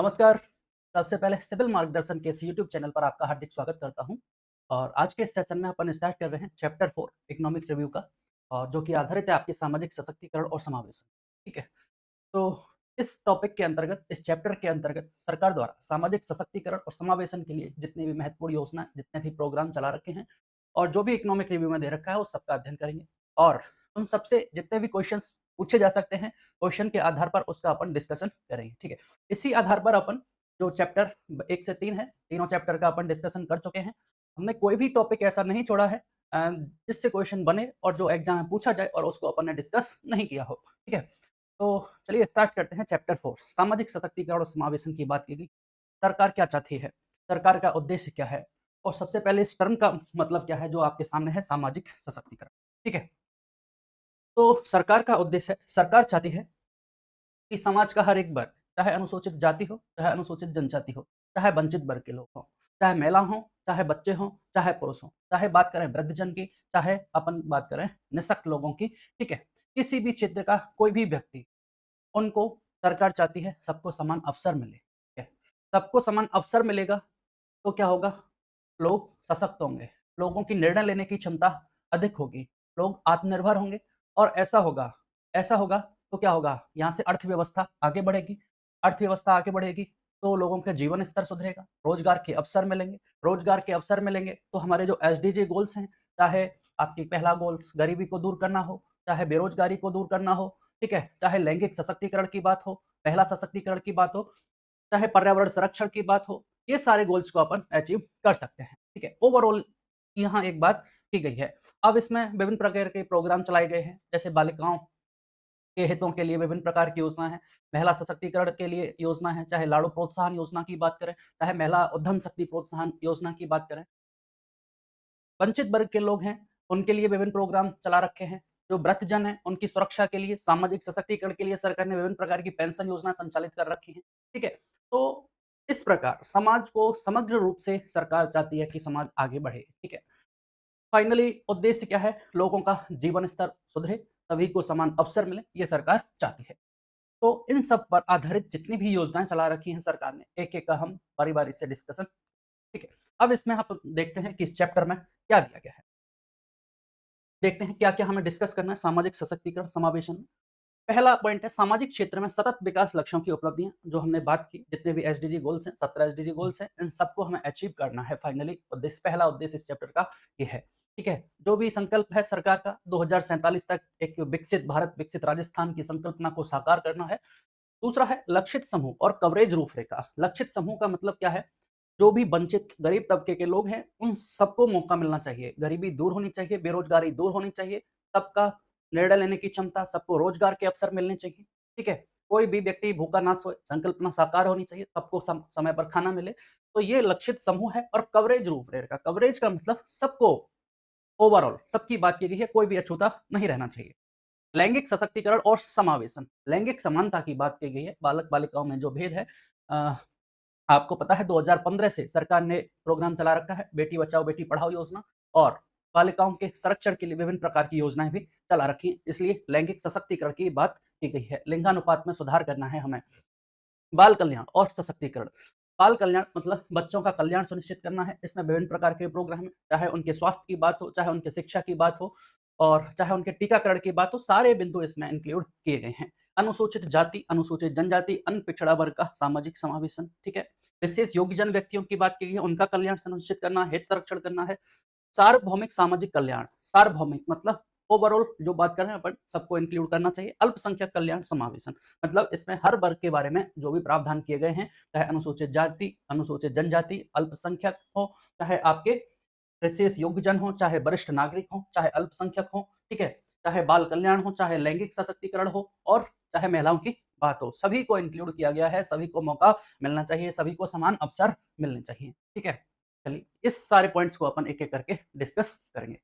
नमस्कार। सबसे पहले सिविल मार्गदर्शन के इस यूट्यूब चैनल पर आपका हार्दिक स्वागत करता हूं। और आज के इस सेशन में अपन स्टार्ट कर रहे हैं चैप्टर 4 इकोनॉमिक रिव्यू का, और जो कि आधारित है आपके सामाजिक सशक्तिकरण और समावेशन। ठीक है, तो इस टॉपिक के अंतर्गत, इस चैप्टर के अंतर्गत सरकार द्वारा सामाजिक सशक्तिकरण और समावेशन के लिए जितनी भी महत्वपूर्ण योजना, जितने भी प्रोग्राम चला रखे हैं और जो भी इकोनॉमिक रिव्यू में दे रखा है, उस सबका अध्ययन करेंगे। और उन सबसे जितने भी क्वेश्चंस पूछे जा सकते हैं, क्वेश्चन के आधार पर उसका अपन डिस्कशन करेंगे। ठीक है, इसी आधार पर अपन जो चैप्टर 1 से 3 है, तीनों चैप्टर का अपन डिस्कशन कर चुके हैं। हमने कोई भी टॉपिक ऐसा नहीं छोड़ा है जिससे क्वेश्चन बने और जो एग्जाम में पूछा जाए और उसको अपन ने डिस्कस नहीं किया हो। ठीक है, तो चलिए स्टार्ट करते हैं। चैप्टर 4 सामाजिक सशक्तिकरण और समावेशन की बात की गई। सरकार क्या चाहती है, सरकार का उद्देश्य क्या है, और सबसे पहले इस टर्म का मतलब क्या है जो आपके सामने है, सामाजिक सशक्तिकरण। ठीक है, तो सरकार का उद्देश्य है, सरकार चाहती है कि समाज का हर एक वर्ग, चाहे अनुसूचित जाति हो, चाहे अनुसूचित जनजाति हो, चाहे वंचित वर्ग के लोग हों, चाहे महिला हों, चाहे बच्चे हों, चाहे पुरुष हों, चाहे बात करें वृद्धजन की, चाहे अपन बात करें निःशक्त लोगों की। ठीक है, किसी भी क्षेत्र का कोई भी व्यक्ति, उनको सरकार चाहती है सबको समान अवसर मिले। ठीक है, सबको समान अवसर मिलेगा तो क्या होगा, लोग सशक्त होंगे, लोगों की निर्णय लेने की क्षमता अधिक होगी, लोग आत्मनिर्भर होंगे। और ऐसा होगा तो क्या होगा, यहाँ से अर्थव्यवस्था आगे बढ़ेगी। अर्थव्यवस्था आगे बढ़ेगी तो लोगों का जीवन स्तर सुधरेगा, रोजगार के अवसर मिलेंगे। रोजगार के अवसर मिलेंगे तो हमारे जो एसडीजी गोल्स हैं, चाहे आपकी पहला गोल्स गरीबी को दूर करना हो, चाहे बेरोजगारी को दूर करना हो, ठीक है, चाहे लैंगिक सशक्तिकरण की बात हो, महिला सशक्तिकरण की बात हो, चाहे पर्यावरण संरक्षण की बात हो, ये सारे गोल्स को अपन अचीव कर सकते हैं। ठीक है, ओवरऑल यहाँ एक बात की गई है। अब इसमें विभिन्न प्रकार के प्रोग्राम चलाए गए हैं, जैसे बालिकाओं के हितों के लिए विभिन्न प्रकार की योजना है, महिला सशक्तिकरण के लिए योजना है, चाहे लाड़ू प्रोत्साहन योजना की बात करें, चाहे महिला उद्यम शक्ति प्रोत्साहन योजना की बात करें। वंचित वर्ग के लोग हैं, उनके लिए विभिन्न प्रोग्राम चला रखे हैं। जो वृद्धजन हैं, उनकी सुरक्षा के लिए, सामाजिक सशक्तिकरण के लिए सरकार ने विभिन्न प्रकार की पेंशन योजना संचालित कर रखी है। ठीक है, तो इस प्रकार समाज को समग्र रूप से सरकार चाहती है कि समाज आगे बढ़े। ठीक है, फाइनली उद्देश्य क्या है, लोगों का जीवन स्तर सुधरे, सभी को समान अवसर मिले, ये सरकार चाहती है। तो इन सब पर आधारित जितनी भी योजनाएं चला रखी हैं सरकार ने, एक एक का हम बारी बारी से डिस्कशन। ठीक है, अब इसमें आप देखते हैं कि इस चैप्टर में क्या दिया गया है। देखते हैं क्या क्या हमें डिस्कस करना है सामाजिक सशक्तिकरण समावेशन में। पहला पॉइंट है सामाजिक क्षेत्र में सतत विकास लक्ष्यों की उपलब्धियां, जो हमने बात की, जितने भी एसडीजी गोल्स हैं, 17 एसडीजी गोल्स हैं, इन सबको हमें अचीव करना है। फाइनली उद्देश्य, पहला उद्देश्य इस चैप्टर का ये है। ठीक है, जो भी संकल्प है सरकार का 2047 तक एक विकसित भारत, विकसित राजस्थान की संकल्पना को साकार करना है। दूसरा है लक्षित समूह और कवरेज रूपरेखा। लक्षित समूह का मतलब क्या है, जो भी वंचित गरीब तबके के लोग हैं, उन सबको मौका मिलना चाहिए, गरीबी दूर होनी चाहिए, बेरोजगारी दूर होनी चाहिए, सबका निर्णय लेने की क्षमता, सबको रोजगार के अवसर मिलने चाहिए। ठीक है, कोई भी व्यक्ति भूखा ना सोए, संकल्पना साकार होनी चाहिए, सबको समय पर खाना मिले। तो ये लक्षित समूह है। और कवरेज रूपरेखा, कवरेज का मतलब सबको, ओवरऑल सबकी बात की गई है, कोई भी अछूता नहीं रहना चाहिए। लैंगिक सशक्तिकरण और समावेशन, लैंगिक समानता की बात की गई है। बालक बालिकाओं में जो भेद है, अ, आपको पता है 2015 से सरकार ने प्रोग्राम चला रखा है, बेटी बचाओ बेटी पढ़ाओ योजना, और बालिकाओं के संरक्षण के लिए विभिन्न प्रकार की योजनाएं भी चला रखी हैं। इसलिए लैंगिक सशक्तिकरण की बात की गई है, लिंगानुपात में सुधार करना है हमें। बाल कल्याण और सशक्तिकरण, बाल कल्याण मतलब बच्चों का कल्याण सुनिश्चित करना है। इसमें विभिन्न प्रकार के प्रोग्राम हैं, चाहे उनके स्वास्थ्य की बात हो, चाहे उनके शिक्षा की बात हो, और चाहे उनके टीकाकरण की बात हो, सारे बिंदु इसमें इंक्लूड किए गए हैं। अनुसूचित जाति, अनुसूचित जनजाति, अन्य पिछड़ा वर्ग का सामाजिक समावेशन। ठीक है, विशेष योग्यजन व्यक्तियों की बात की गई है, उनका कल्याण सुनिश्चित करना, हित संरक्षण करना है। सार्वभौमिक सामाजिक कल्याण, सार्वभौमिक मतलब ओवरऑल जो बात कर रहे हैं अपन, सबको इंक्लूड करना चाहिए। अल्पसंख्यक कल्याण समावेशन मतलब इसमें हर वर्ग के बारे में जो भी प्रावधान किए गए हैं, चाहे अनुसूचित जाति, अनुसूचित जनजाति, अल्पसंख्यक हो, चाहे आपके विशेष योग्यजन हो, चाहे वरिष्ठ नागरिक हो, चाहे अल्पसंख्यक हो, ठीक है, चाहे बाल कल्याण हो, चाहे लैंगिक सशक्तिकरण हो, और चाहे महिलाओं की बात हो, सभी को इंक्लूड किया गया है। सभी को मौका मिलना चाहिए, सभी को समान अवसर मिलने चाहिए। ठीक है, चलिए इस सारे पॉइंट्स को अपन एक एक करके डिस्कस करेंगे।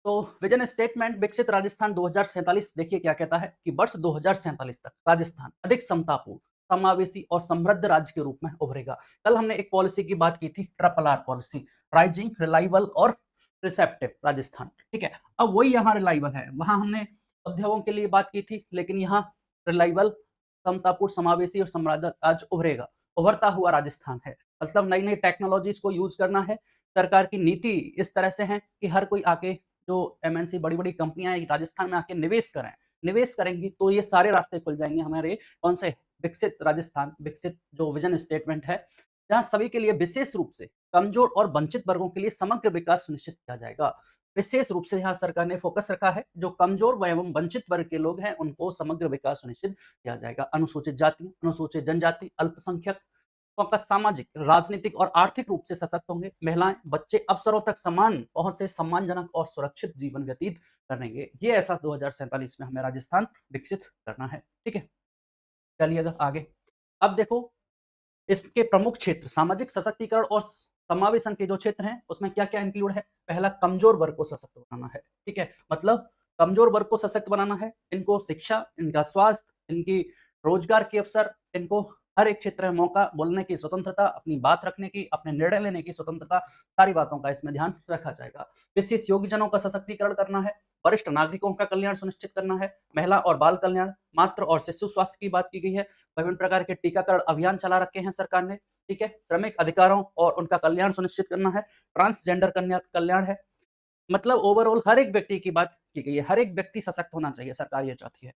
तो विजन स्टेटमेंट विकसित राजस्थान 2047 देखिए क्या कहता है कि वर्ष 2047 तक राजस्थान अधिक समतापूर्ण, समावेशी और समृद्ध राज्य के रूप में उभरेगा। कल हमने एक पॉलिसी की बात की थी, triple R policy, rising, reliable और रिसेप्टिव राजस्थान। ठीक है, अब वही यहाँ रिलायबल है। वहां हमने उद्योगों के लिए बात की थी, लेकिन यहाँ रिलायबल, समतापूर्ण, समावेशी और सम्राजक आज उभरता हुआ राजस्थान है। मतलब नई-नई टेक्नोलॉजीज़ को यूज़ करना है। सरकार की नीति इस तरह से है कि हर कोई आके जो एमएनसी बड़ी-बड़ी कंपनियाँ हैं राजस्थान में आके निवेश करें। निवेश करेंगी तो ये सारे रास्ते खुल जाएँगे हमारे कौन से विकसित राजस्थान, विकसित जो विज़न स्टेटमेंट है, जहाँ सभी के लिए विशेष रूप से कमज़ोर और वंचित वर्गों के लिए समग्र विकास सुनिश्चित किया जाएगा। विशेष रूप से यहाँ सरकार ने फोकस रखा है, जो कमज़ोर व एवं वंचित वर्ग के लोग हैं, उनको समग्र विकास सुनिश्चित किया जाएगा। अनुसूचित जाति, अनुसूचित जनजाति, अल्पसंख्यक का सामाजिक, राजनीतिक और आर्थिक रूप से सशक्त होंगे। महिलाएं, बच्चे अवसरों तक समान पहुंच से सम्मानजनक और सुरक्षित जीवन व्यतीत करेंगे। ये ऐसा 2047 में हमें राजस्थान विकसित करना है। ठीक है, चलिएगा आगे। अब देखो इसके प्रमुख क्षेत्र सामाजिक सशक्तिकरण और समावेशन के जो क्षेत्र हैं उसमें क्या-क्या इंक्लूड है? पहला, कमजोर वर्ग को सशक्त बनाना है। ठीक है, मतलब कमजोर वर्ग को सशक्त बनाना है, इनको शिक्षा, इनका स्वास्थ्य, इनकी रोजगार के अवसर, इनको हर एक क्षेत्र में मौका, बोलने की स्वतंत्रता, अपनी बात रखने की, अपने निर्णय लेने की स्वतंत्रता, सारी बातों का इसमें ध्यान रखा जाएगा। विशेष योग्यजनों का सशक्तिकरण करना है, वरिष्ठ नागरिकों का कल्याण सुनिश्चित करना है, महिला और बाल कल्याण, मातृ और शिशु स्वास्थ्य की बात की गई है। विभिन्न प्रकार के टीकाकरण अभियान चला रखे हैं सरकार ने। ठीक है, श्रमिक अधिकारों और उनका कल्याण सुनिश्चित करना है, ट्रांसजेंडर कल्याण है। मतलब ओवरऑल हर एक व्यक्ति की बात की गई है, हर एक व्यक्ति सशक्त होना चाहिए, सरकार ये चाहती है।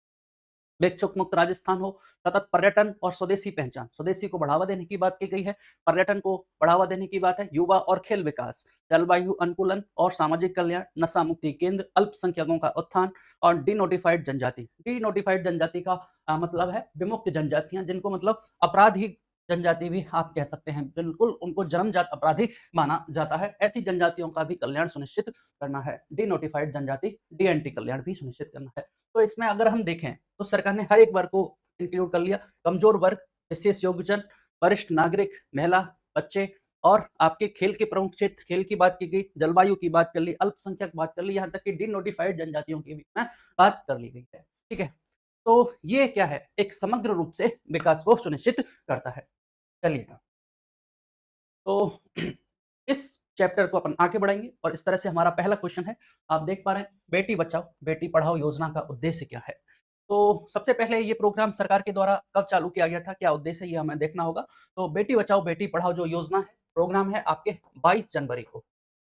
भिक्षुक मुक्त राजस्थान हो, सतत पर्यटन और स्वदेशी पहचान, स्वदेशी को बढ़ावा देने की बात की गई है, पर्यटन को बढ़ावा देने की बात है, युवा और खेल विकास, जलवायु अनुकूलन और सामाजिक कल्याण, नशा मुक्ति केंद्र, अल्पसंख्यकों का उत्थान और डीनोटिफाइड जनजाति। डीनोटिफाइड जनजाति का मतलब है विमुक्त जनजातियां, जिनको मतलब अपराधी जनजाति भी आप कह सकते हैं, बिल्कुल उनको जन्मजात अपराधी माना जाता है। ऐसी जनजातियों का भी कल्याण सुनिश्चित करना है। डीनोटिफाइड जनजाति, डीएनटी कल्याण भी सुनिश्चित करना है। तो इसमें अगर हम देखें तो सरकार ने हर एक वर्ग को इंक्लूड कर लिया, कमजोर वर्ग, विशेष योग्यजन, वरिष्ठ नागरिक, महिला, बच्चे और आपके खेल के प्रमुख क्षेत्र, खेल की बात की गई, जलवायु की बात कर ली, अल्पसंख्यक बात कर ली, यहाँ तक कि डीनोटिफाइड जनजातियों की भी बात कर ली गई है। ठीक है, तो ये क्या है, एक समग्र रूप से विकास को सुनिश्चित करता है। चलिएगा, तो इस चैप्टर को अपन आगे बढ़ाएंगे और इस तरह से हमारा पहला क्वेश्चन है, आप देख पा रहे हैं, बेटी बचाओ बेटी पढ़ाओ योजना का उद्देश्य क्या है। तो सबसे पहले ये प्रोग्राम सरकार के द्वारा कब चालू किया गया था, क्या उद्देश्य है, ये हमें देखना होगा। तो बेटी बचाओ बेटी पढ़ाओ जो योजना है, प्रोग्राम है आपके 22 जनवरी को,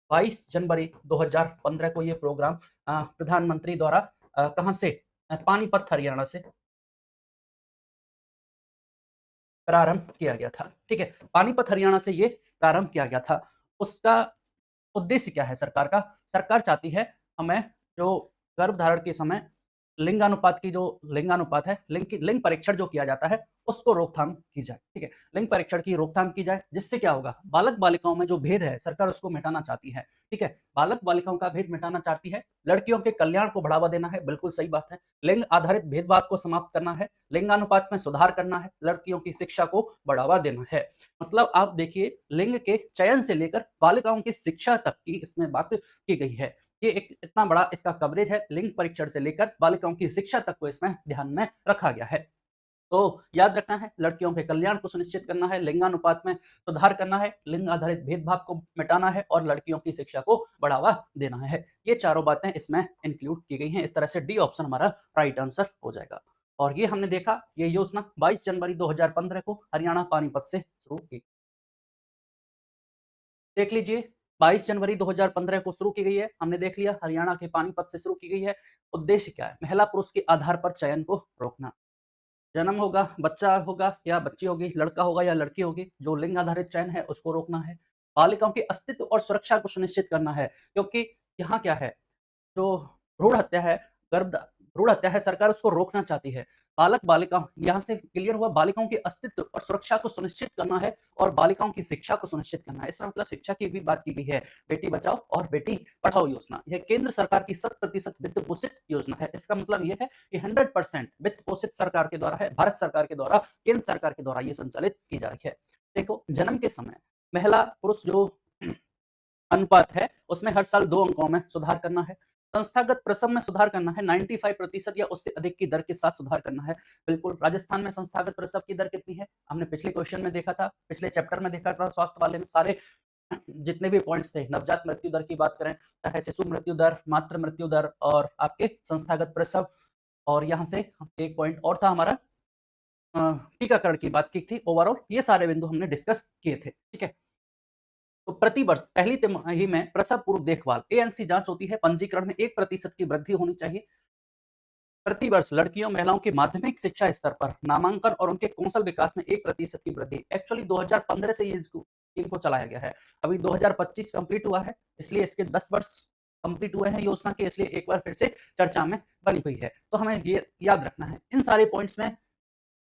22 जनवरी 2015 को ये प्रोग्राम प्रधानमंत्री द्वारा कहाँ से, पानीपत हरियाणा से प्रारंभ किया गया था। ठीक है, पानीपत हरियाणा से ये प्रारंभ किया गया था। उसका उद्देश्य क्या है सरकार का? सरकार चाहती है हमें जो गर्भधारण के समय लिंगानुपात की जो लिंगानुपात है, लिंग परीक्षण जो किया जाता है, उसको रोकथाम की जाए। ठीक है, लिंग परीक्षण की रोकथाम की जाए, जिससे क्या होगा, बालक बालिकाओं में जो भेद है सरकार उसको मिटाना चाहती है। ठीक है, बालक बालिकाओं का भेद मिटाना चाहती है, लड़कियों के कल्याण को बढ़ावा देना है, बिल्कुल सही बात है, लिंग आधारित भेदभाव को समाप्त करना है, लिंगानुपात में सुधार करना है, लड़कियों की शिक्षा को बढ़ावा देना है। मतलब आप देखिए, लिंग के चयन से लेकर बालिकाओं की शिक्षा तक की इसमें बात की गई है। ये एक इतना बड़ा इसका कवरेज है, लिंग परीक्षण से लेकर बालिकाओं की शिक्षा तक को इसमें ध्यान में रखा गया है। तो याद रखना है, लड़कियों के कल्याण को सुनिश्चित करना है, लिंगानुपात में सुधार करना है, लिंग आधारित भेदभाव को मिटाना है और लड़कियों की शिक्षा को बढ़ावा देना है। ये चारों बातें इसमें इंक्लूड की गई हैं। इस तरह से डी ऑप्शन हमारा राइट आंसर हो जाएगा। और ये हमने देखा, ये योजना 22 जनवरी 2015 को हरियाणा पानीपत से शुरू की। देख लीजिए, 22 जनवरी 2015 को शुरू की गई है, हमने देख लिया हरियाणा के पानीपत से शुरू की गई है। उद्देश्य क्या है, महिला पुरुष के आधार पर चयन को रोकना। जन्म होगा, बच्चा होगा या बच्ची होगी, लड़का होगा या लड़की होगी, जो लिंग आधारित चयन है उसको रोकना है। बालिकाओं के अस्तित्व और सुरक्षा को सुनिश्चित करना है, क्योंकि यहाँ क्या है, जो भ्रूण हत्या है, भ्रूण हत्या है, सरकार उसको रोकना चाहती है। बालक-बालिका यहाँ से क्लियर हुआ, बालिकाओं के अस्तित्व और सुरक्षा को सुनिश्चित करना है और बालिकाओं की शिक्षा को सुनिश्चित करना है। इसका मतलब शिक्षा की भी बात की गई है। बेटी बचाओ और बेटी पढ़ाओ योजना, यह केंद्र सरकार की 100% वित्त पोषित योजना है। इसका मतलब यह है कि 100% वित्त पोषित सरकार के द्वारा है, भारत सरकार के द्वारा, केंद्र सरकार के द्वारा ये संचालित की जा रही है। देखो, जन्म के समय महिला पुरुष जो अनुपात है, उसमें हर साल 2 अंकों में सुधार करना है। संस्थागत प्रसव में सुधार करना है, 95% या उससे अधिक की दर के साथ सुधार करना है। बिल्कुल, राजस्थान में संस्थागत प्रसव की दर कितनी है? हमने पिछले क्वेश्चन में देखा था, पिछले चैप्टर में देखा था, स्वास्थ्य वाले में सारे जितने भी पॉइंट्स थे, नवजात मृत्यु दर की बात करें, चाहे शिशु मृत्यु दर, मातृ मृत्यु दर और आपके संस्थागत प्रसव, और यहाँ से एक पॉइंट और था हमारा टीकाकरण की बात की थी, ओवरऑल ये सारे बिंदु हमने डिस्कस किए थे। ठीक है, तो प्रति वर्ष पहली तिमाही में प्रसव पूर्व देखभाल एएनसी जांच होती है। पंजीकरण में 1% की वृद्धि होनी चाहिए। प्रति वर्ष लड़कियों महिलाओं की माध्यमिक शिक्षा स्तर पर नामांकन और उनके कौशल विकास में 1% की वृद्धि। एक्चुअली 2015 से ये इनको चलाया गया है। अभी 2025 कंप्लीट हुआ है, इसलिए इसके 10 वर्ष कंप्लीट हुए हैं योजना के, इसलिए एक बार फिर से चर्चा में बनी हुई है। तो हमें ये याद रखना है इन सारे पॉइंट्स में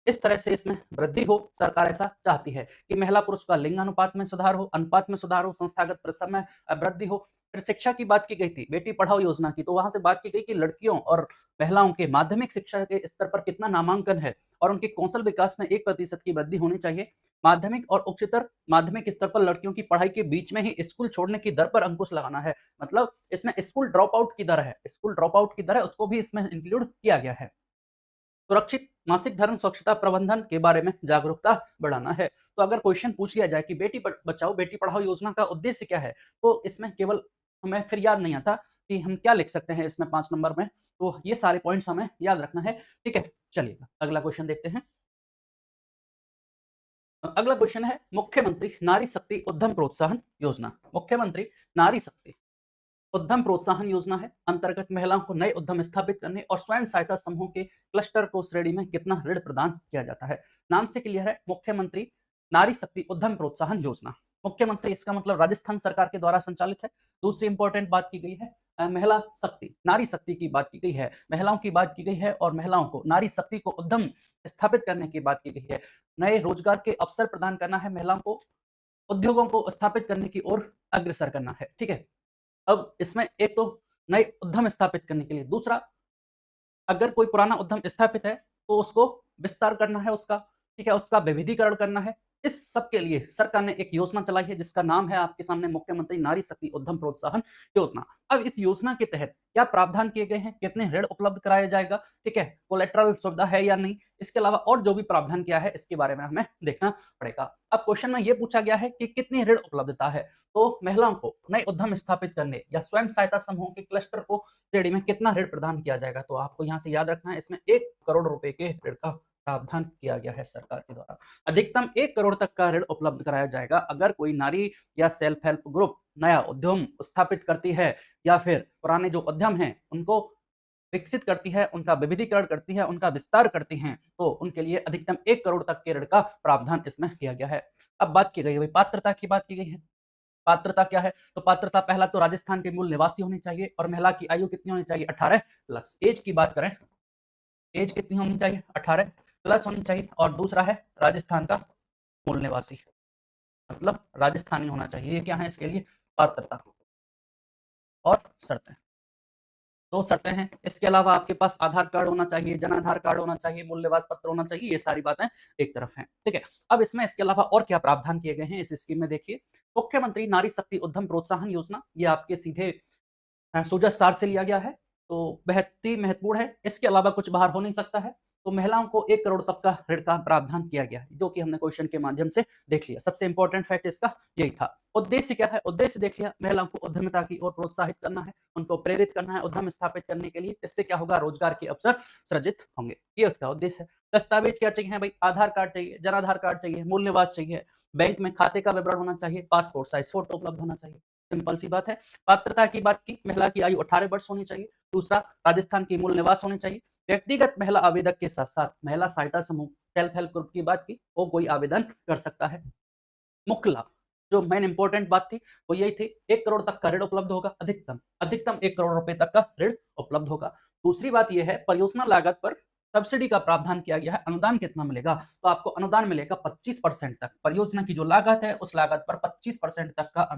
इस तरह से इसमें वृद्धि हो, सरकार ऐसा चाहती है कि महिला पुरुष का लिंग अनुपात में सुधार हो, अनुपात में सुधार हो, संस्थागत प्रसव में वृद्धि हो। फिर शिक्षा की बात की गई थी बेटी पढ़ाओ योजना की, तो वहां से बात की गई कि लड़कियों और महिलाओं के माध्यमिक शिक्षा के स्तर पर कितना नामांकन है और उनके कौशल विकास में 1% की वृद्धि होनी चाहिए। माध्यमिक और उच्चतर माध्यमिक स्तर पर लड़कियों की पढ़ाई के बीच में ही स्कूल छोड़ने की दर पर अंकुश लगाना है। मतलब इसमें स्कूल ड्रॉप आउट की दर है, स्कूल ड्रॉप आउट की दर है, उसको भी इसमें इंक्लूड किया गया है। सुरक्षित मासिक धर्म स्वच्छता प्रबंधन के बारे में जागरूकता बढ़ाना है। तो अगर क्वेश्चन पूछ लिया जाए कि बेटी बचाओ बेटी पढ़ाओ योजना का उद्देश्य क्या है, तो इसमें केवल हमें फिर याद नहीं आता कि हम क्या लिख सकते हैं इसमें 5 नंबर में। तो ये सारे पॉइंट्स हमें याद रखना है। ठीक है, चलिए अगला क्वेश्चन देखते हैं। अगला क्वेश्चन है मुख्यमंत्री नारी शक्ति उद्यम प्रोत्साहन योजना। मुख्यमंत्री नारी शक्ति उद्यम प्रोत्साहन योजना है अंतर्गत महिलाओं को नए उद्यम स्थापित करने और स्वयं सहायता समूह के क्लस्टर को श्रेणी में कितना ऋण प्रदान किया जाता है। नाम से क्लियर है, मुख्यमंत्री नारी शक्ति उद्यम प्रोत्साहन योजना। मुख्यमंत्री इसका मतलब राजस्थान सरकार के द्वारा संचालित है। दूसरी इंपॉर्टेंट बात की गई है महिला शक्ति, नारी शक्ति की बात की गई है, महिलाओं की बात की गई है और महिलाओं को नारी शक्ति को उद्यम स्थापित करने की बात की गई है। नए रोजगार के अवसर प्रदान करना है, महिलाओं को उद्योगों को स्थापित करने की ओर अग्रसर करना है। ठीक है, अब इसमें एक तो नए उद्यम स्थापित करने के लिए, दूसरा अगर कोई पुराना उद्यम स्थापित है तो उसको विस्तार करना है उसका, ठीक है, उसका विविधीकरण करना है। इस सब के लिए सरकार ने एक योजना चलाई है जिसका नाम है आपके सामने मुख्यमंत्री नारी शक्ति उद्यम प्रोत्साहन योजना। अब इस योजना के तहत क्या प्रावधान किए गए हैं, कितने ऋण उपलब्ध कराया जाएगा, ठीक है, कोलेटरल सुविधा है या नहीं, इसके अलावा और जो भी प्रावधान किया है इसके बारे में हमें देखना पड़ेगा। अब क्वेश्चन में यह पूछा गया है कि कितनी ऋण उपलब्धता है, तो महिलाओं को नए उद्यम स्थापित करने या स्वयं सहायता समूह के क्लस्टर को श्रेणी में कितना ऋण प्रदान किया जाएगा। तो आपको यहाँ से याद रखना है इसमें 1 करोड़ रुपए के ऋण का प्रावधान किया गया है सरकार के द्वारा। अधिकतम 1 करोड़ तक का ऋण उपलब्ध कराया जाएगा अगर कोई नारी या सेल्फ हेल्प ग्रुप नया उद्यम स्थापित करती है या फिर पुराने जो उद्यम हैं उनको विकसित करती है, उनका विविधीकरण करती है, उनका विस्तार करती हैं, तो उनके लिए अधिकतम 1 करोड़ तक के ऋण का प्रावधान इसमें किया गया है। अब बात की गई है पात्रता की, बात की गई है। पात्रता क्या है, तो पात्रता पहला तो राजस्थान के मूल निवासी होनी चाहिए और महिला की आयु कितनी होनी चाहिए, 18 प्लस। एज की बात करें, एज कितनी होनी चाहिए, 18 प्लस होनी चाहिए। और दूसरा है राजस्थान का मूल निवासी, मतलब राजस्थानी होना चाहिए। ये क्या है इसके लिए पात्रता और शर्तें, 2 शर्तें हैं। इसके अलावा आपके पास आधार कार्ड होना चाहिए, जन आधार कार्ड होना चाहिए, मूल निवास पत्र होना चाहिए। ये सारी बातें एक तरफ हैं, ठीक है। अब इसमें इसके अलावा और क्या प्रावधान किए गए हैं इस स्कीम में देखिए। मुख्यमंत्री नारी शक्ति उद्यम प्रोत्साहन योजना, ये आपके सीधे सूजत सार से लिया गया है, तो बेहद ही महत्वपूर्ण है। इसके अलावा कुछ बाहर हो नहीं सकता है। तो महिलाओं को 1 करोड़ तक का ऋण का प्रावधान किया गया है, जो कि हमने क्वेश्चन के माध्यम से देख लिया। सबसे इंपॉर्टेंट फैक्ट इसका यही था। उद्देश्य क्या है, उद्देश्य देख लिया, महिलाओं को उद्यमिता की ओर प्रोत्साहित करना है, उनको प्रेरित करना है उद्यम स्थापित करने के लिए। इससे क्या होगा, रोजगार के अवसर सृजित होंगे, ये उसका उद्देश्य है। दस्तावेज क्या चाहिए भाई, आधार कार्ड चाहिए, जन आधार कार्ड चाहिए, मूल निवास चाहिए, बैंक में खाते का विवरण होना चाहिए, पासपोर्ट साइज फोटो उपलब्ध होना चाहिए। सिंपल सी बात है। पात्रता की बात की, महिला की आयु 18 वर्ष होनी चाहिए। दूसरा, राजस्थान की मूल निवास होनी चाहिए। व्यक्तिगत महिला आवेदक के साथ साथ महिला सहायता समूह सेल्फ हेल्प ग्रुप की बात की, वो कोई आवेदन कर सकता है। मुख्य लाभ, जो मेन इंपॉर्टेंट बात थी वो यही थी, 1 करोड़ तक का ऋण उपलब्ध होगा, अधिकतम अधिकतम 1 करोड़ रुपए तक का ऋण उपलब्ध होगा। दूसरी बात यह है, परियोजना लागत पर सब्सिडी का प्रावधान किया गया है। अनुदान कितना मिलेगा, तो आपको अनुदान मिलेगा 25% तक। परियोजना की जो लागत है उस लागत पर 25% तक का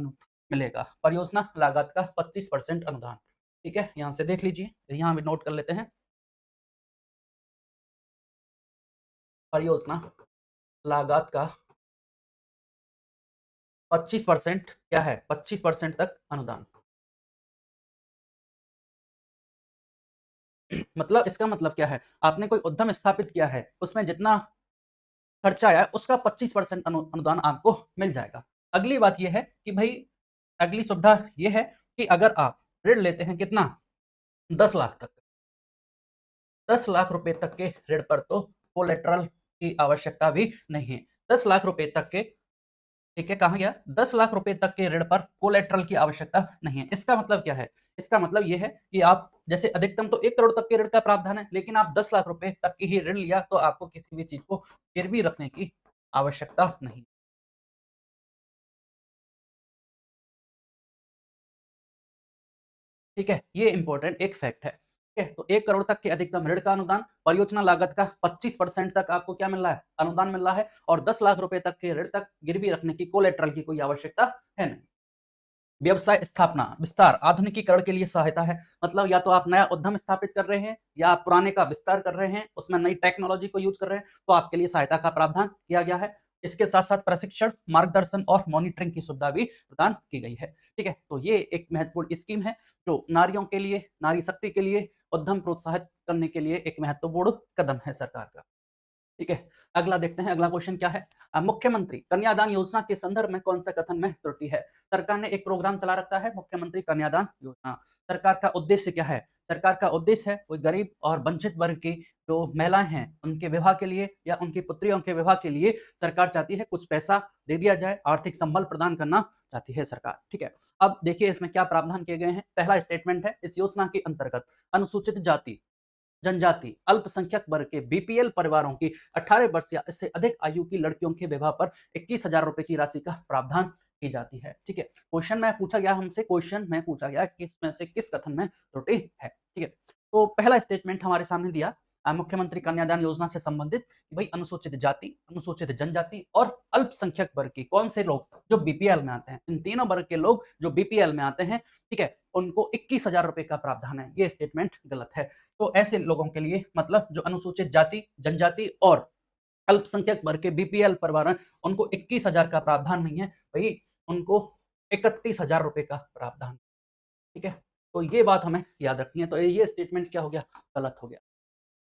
मिलेगा। परियोजना लागत का 25% अनुदान, ठीक है। यहां से देख लीजिए, यहां भी नोट कर लेते हैं। परियोजना लागत का 25% क्या है, 25% तक अनुदान। मतलब इसका मतलब क्या है, आपने कोई उद्यम स्थापित किया है, उसमें जितना खर्चा आया उसका 25% अनुदान आपको मिल जाएगा। अगली बात यह है कि भाई, अगली सुविधा यह है कि अगर आप ऋण लेते हैं कितना, 10 लाख तक, 10 लाख रुपए तक के ऋण पर तो कोलेटरल की आवश्यकता भी नहीं है। 10 लाख रुपए तक के, ठीक है, कहा गया 10 लाख रुपए तक के ऋण पर कोलेटरल की आवश्यकता नहीं है। इसका मतलब क्या है? इसका मतलब यह है कि आप जैसे अधिकतम तो 1 करोड़ तक के ऋण का प्रावधान है, लेकिन आप 10 लाख रुपए तक की ही ऋण लिया तो आपको किसी भी चीज को गिरवी रखने की आवश्यकता नहीं। ठीक है, ये इंपॉर्टेंट एक फैक्ट है। ठीक है, तो 1 करोड़ तक के अधिकतम ऋण का अनुदान, परियोजना लागत का 25% तक आपको क्या मिल रहा है? अनुदान मिल रहा है, और 10 लाख रुपए तक के ऋण तक गिरवी रखने की कोलेटरल की कोई आवश्यकता है नहीं। व्यवसाय स्थापना, विस्तार, आधुनिकीकरण के लिए सहायता है। मतलब या तो आप नया उद्यम स्थापित कर रहे हैं या आप पुराने का विस्तार कर रहे हैं, उसमें नई टेक्नोलॉजी को यूज कर रहे हैं, तो आपके लिए सहायता का प्रावधान किया गया है। इसके साथ साथ प्रशिक्षण, मार्गदर्शन और मॉनिटरिंग की सुविधा भी प्रदान की गई है। ठीक है, तो ये एक महत्वपूर्ण स्कीम है जो नारियों के लिए, नारी शक्ति के लिए, उद्यम प्रोत्साहित करने के लिए एक महत्वपूर्ण कदम है सरकार का। ठीक है, अगला देखते हैं, अगला क्वेश्चन क्या है? मुख्यमंत्री कन्यादान योजना के संदर्भ में कौन सा कथन में त्रुटि है? सरकार ने एक प्रोग्राम चला रखा है, मुख्यमंत्री कन्यादान योजना। सरकार का उद्देश्य क्या है? सरकार का उद्देश्य है कोई गरीब और वंचित वर्ग की जो महिलाएं हैं उनके विवाह के लिए या उनकी पुत्रियों के विवाह के लिए सरकार चाहती है कुछ पैसा दे दिया जाए, आर्थिक संबल प्रदान करना चाहती है सरकार। ठीक है, अब देखिए इसमें क्या प्रावधान किए गए हैं। पहला स्टेटमेंट है, इस योजना के अंतर्गत अनुसूचित जाति, जनजाति, अल्पसंख्यक वर्ग के बीपीएल परिवारों की 18 वर्ष या इससे अधिक आयु की लड़कियों के विवाह पर 21,000 रुपए की राशि का प्रावधान की जाती है। ठीक है, क्वेश्चन में पूछा गया हमसे, क्वेश्चन में पूछा गया किस में से किस कथन में त्रुटि है। ठीक है, तो पहला स्टेटमेंट हमारे सामने दिया, मुख्यमंत्री कन्यादान योजना से संबंधित भाई अनुसूचित जाति, अनुसूचित जनजाति और अल्पसंख्यक वर्ग की कौन से लोग जो बीपीएल में आते हैं, इन तीनों वर्ग के लोग जो बीपीएल में आते हैं, ठीक है, उनको 21,000 रुपए का प्रावधान है। ये स्टेटमेंट गलत है। तो ऐसे लोगों के लिए, मतलब जो अनुसूचित जाति, जनजाति और अल्पसंख्यक वर्ग के बीपीएल परिवार हैं, उनको 21,000 का प्रावधान नहीं है भाई, उनको 31,000 रुपए का प्रावधान। ठीक है, तो ये बात हमें याद रखनी है। तो ये स्टेटमेंट क्या हो गया? गलत हो गया।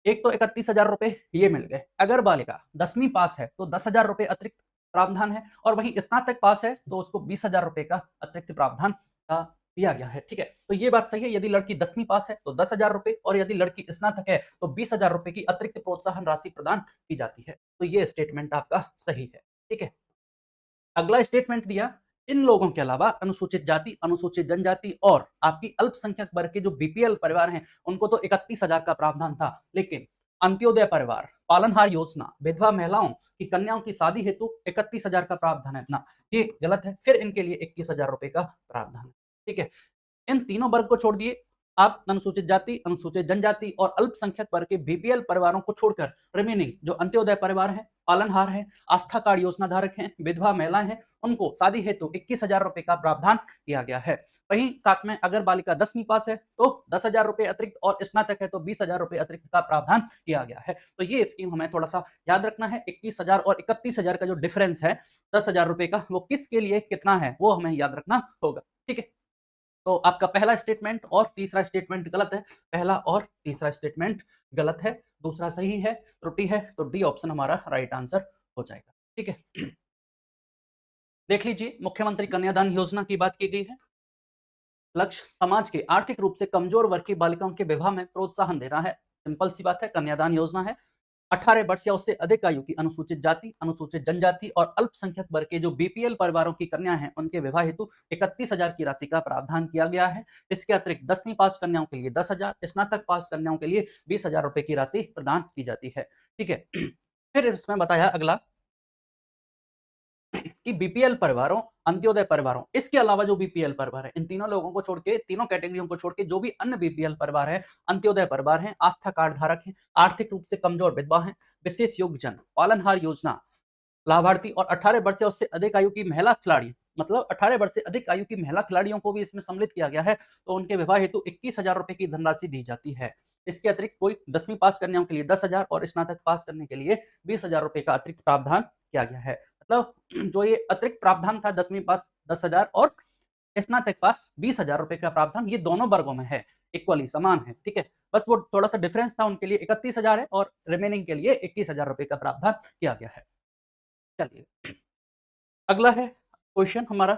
एक तो 31,000 रुपए ये मिल गए। अगर बालिका 10वीं पास है तो 10,000 रुपए अतिरिक्त प्रावधान है, और वहीं स्नातक पास है तो उसको 20,000 रुपए का अतिरिक्त प्रावधान दिया गया है। ठीक है, तो ये बात सही है, यदि लड़की 10वीं पास है तो 10,000 रुपए, और यदि लड़की स्नातक है तो 20,000 रुपए की अतिरिक्त प्रोत्साहन राशि प्रदान की जाती है। तो ये स्टेटमेंट आपका सही है। ठीक है, अगला स्टेटमेंट दिया, इन लोगों के अलावा अनुसूचित जाति, अनुसूचित जनजाति और आपकी अल्पसंख्यक वर्ग के जो बीपीएल परिवार हैं, उनको तो 31,000 का प्रावधान था, लेकिन अंत्योदय परिवार, पालनहार योजना, विधवा महिलाओं की कन्याओं की शादी हेतु 31,000 का प्रावधान है ना, ये गलत है। फिर इनके लिए 21,000 रुपए का प्रावधान है। ठीक है, इन तीनों वर्ग को छोड़ दिए, आप अनुसूचित जाति, अनुसूचित जनजाति और अल्पसंख्यक वर्ग के बीपीएल परिवारों को छोड़कर रिमेनिंग जो अंत्योदय परिवार है, पालनहार है, आस्था कार्ड योजना धारक हैं, विधवा महिलाएं हैं, उनको शादी हेतु 21,000 रुपए का प्रावधान किया गया है। वहीं साथ में अगर बालिका 10वीं पास है तो 10,000 रुपए अतिरिक्त, और स्नातक है तो 20,000 रुपए अतिरिक्त का प्रावधान किया गया है। तो ये स्कीम हमें थोड़ा सा याद रखना है। 21,000 और 31,000 का जो डिफरेंस है 10,000 रुपए का, वो किसके लिए कितना है वो हमें याद रखना होगा। ठीक है, तो आपका पहला स्टेटमेंट और तीसरा स्टेटमेंट गलत है। पहला और तीसरा स्टेटमेंट गलत है, दूसरा सही है, त्रुटि है, तो डी ऑप्शन हमारा राइट आंसर हो जाएगा। ठीक है, देख लीजिए, मुख्यमंत्री कन्यादान योजना की बात की गई है। लक्ष्य समाज के आर्थिक रूप से कमजोर वर्ग की बालिकाओं के विवाह में प्रोत्साहन देना है। सिंपल सी बात है, कन्यादान योजना है। 18 वर्ष या उससे अधिक आयु की अनुसूचित जाति, अनुसूचित जनजाति और अल्पसंख्यक वर्ग के जो बीपीएल परिवारों की कन्या हैं, उनके विवाह हेतु 31,000 की राशि का प्रावधान किया गया है। इसके अतिरिक्त 10वीं पास कन्याओं के लिए 10,000, स्नातक पास कन्याओं के लिए 20,000 रुपए की राशि प्रदान की जाती है। ठीक है, फिर इसमें बताया अगला कि बीपीएल परिवारों, अंत्योदय परिवारों, इसके अलावा जो बीपीएल परिवार है, इन तीनों लोगों को छोड़ के, तीनों कैटेगरियों को छोड़ के जो भी अन्य बीपीएल परिवार है, अंत्योदय परिवार हैं, आस्था कार्ड धारक हैं, आर्थिक रूप से कमजोर विधवा हैं, विशेष योग्यजन, पालनहार योजना लाभार्थी और 18 वर्ष से उससे अधिक आयु की महिला खिलाड़ी, मतलब 18 वर्ष से अधिक आयु की महिला खिलाड़ियों को भी इसमें सम्मिलित किया गया है, तो उनके विवाह हेतु 21,000 रुपए की धनराशि दी जाती है। इसके अतिरिक्त कोई 10वीं पास कन्याओं के लिए 10,000 और स्नातक पास करने के लिए 20,000 रुपए का अतिरिक्त प्रावधान किया गया है। मतलब जो ये अतिरिक्त प्रावधान था, 10वीं पास 10,000 और स्नातक पास 20,000 रुपए का प्रावधान, ये दोनों वर्गों में है, इक्वली समान है। ठीक है, बस वो थोड़ा सा डिफरेंस था, उनके लिए 31,000 है और रिमेनिंग के लिए 21,000 रुपए का प्रावधान किया गया है। चलिए, अगला है क्वेश्चन हमारा,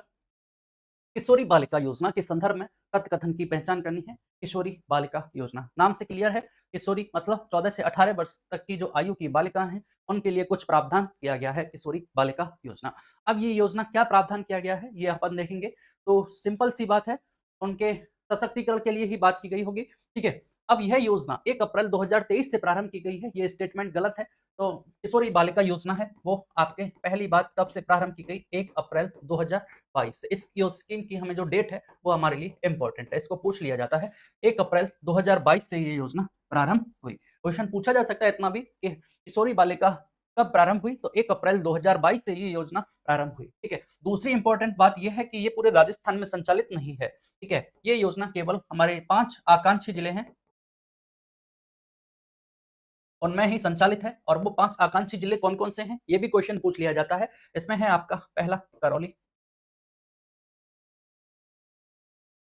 किशोरी बालिका योजना के संदर्भ में सत्य कथन की पहचान करनी है। किशोरी बालिका योजना नाम से क्लियर है। किशोरी मतलब 14 से 18 वर्ष तक की जो आयु की बालिका हैं, उनके लिए कुछ प्रावधान किया गया है, किशोरी बालिका योजना। अब ये योजना क्या प्रावधान किया गया है, ये अपन देखेंगे। तो सिंपल सी बात है, उनके सशक्तिकरण के लिए ही बात की गई होगी, ठीक है। अब यह योजना 1 अप्रैल 2023 से प्रारंभ की गई है, ये स्टेटमेंट गलत है। तो किशोरी बालिका योजना है वो आपके पहली बात कब से प्रारंभ की गई, 1 अप्रैल 2022 से। इस स्कीम की हमें जो डेट है वो हमारे लिए इंपॉर्टेंट है, इसको पूछ लिया जाता है। 1 अप्रैल 2022 से ये योजना प्रारंभ हुई। क्वेश्चन पूछा जा सकता है इतना भी कि किशोरी बालिका कब प्रारंभ हुई, तो 1 अप्रैल 2022 से ये योजना प्रारंभ हुई, ठीक है। दूसरी इंपॉर्टेंट बात यह है कि ये पूरे राजस्थान में संचालित नहीं है, ठीक है। ये योजना केवल हमारे 5 आकांक्षी जिले हैं उनमें ही संचालित है, और वो 5 आकांक्षी जिले कौन-कौन से हैं, ये भी क्वेश्चन पूछ लिया जाता है। इसमें है आपका पहला करौली,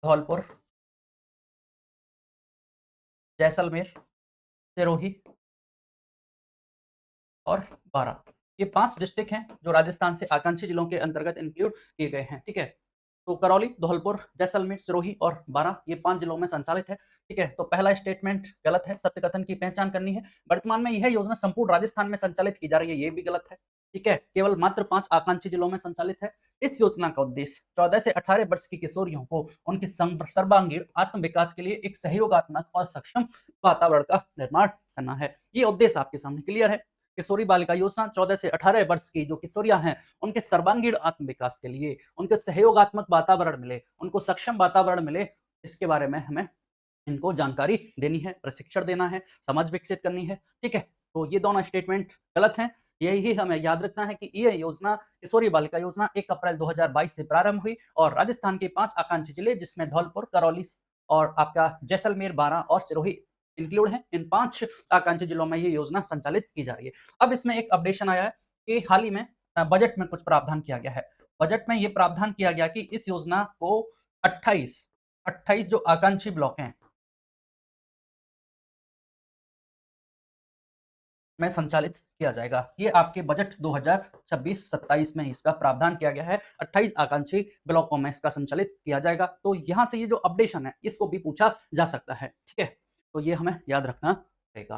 धौलपुर, जैसलमेर, सिरोही और बारां। ये 5 डिस्ट्रिक्ट हैं जो राजस्थान से आकांक्षी जिलों के अंतर्गत इंक्लूड किए गए हैं, ठीक है। तो करौली, धौलपुर, जैसलमेर, सिरोही और बारां, ये 5 जिलों में संचालित है, ठीक है। तो पहला स्टेटमेंट गलत है, सत्य कथन की पहचान करनी है। वर्तमान में यह योजना संपूर्ण राजस्थान में संचालित की जा रही है, ये भी गलत है, ठीक है। केवल मात्र 5 आकांक्षी जिलों में संचालित है। इस योजना का उद्देश्य 14 से 18 वर्ष की किशोरियों को उनके सर्वांगीण आत्म विकास के लिए एक सहयोगात्मक और सक्षम वातावरण का निर्माण करना है। ये उद्देश्य आपके सामने क्लियर है। किशोरी बालिका योजना 14 से 18 वर्ष की जो किशोरियां हैं, उनके सर्वांगीण आत्म विकास के लिए, उनके सहयोगात्मक वातावरण मिले, उनको सक्षम वातावरण मिले, इसके बारे में हमें इनको जानकारी देनी है, प्रशिक्षण देना है, समझ विकसित करनी है, ठीक है। तो ये दोनों स्टेटमेंट गलत हैं। यही हमें याद रखना है कि ये योजना, किशोरी बालिका योजना 1 अप्रैल 2022 से प्रारंभ हुई, और राजस्थान के 5 आकांक्षी जिले जिसमें धौलपुर, करौली और आपका जैसलमेर, बारां और सिरोही इंक्लूड है, इन 5 आकांक्षी जिलों में ये योजना संचालित की जा रही है। अब इसमें एक अपडेशन आया है कि हाल ही में बजट में कुछ प्रावधान किया गया है। बजट में ये प्रावधान किया गया कि इस योजना को 28 जो आकांक्षी ब्लॉक हैं में संचालित किया जाएगा। ये आपके बजट 2026-27 में इसका प्रावधान किया गया है। 28 आकांक्षी ब्लॉकों में इसका संचालित किया जाएगा। तो यहाँ से ये जो अपडेशन है, इसको भी पूछा जा सकता है, ठीक है। तो ये हमें याद रखना रहेगा।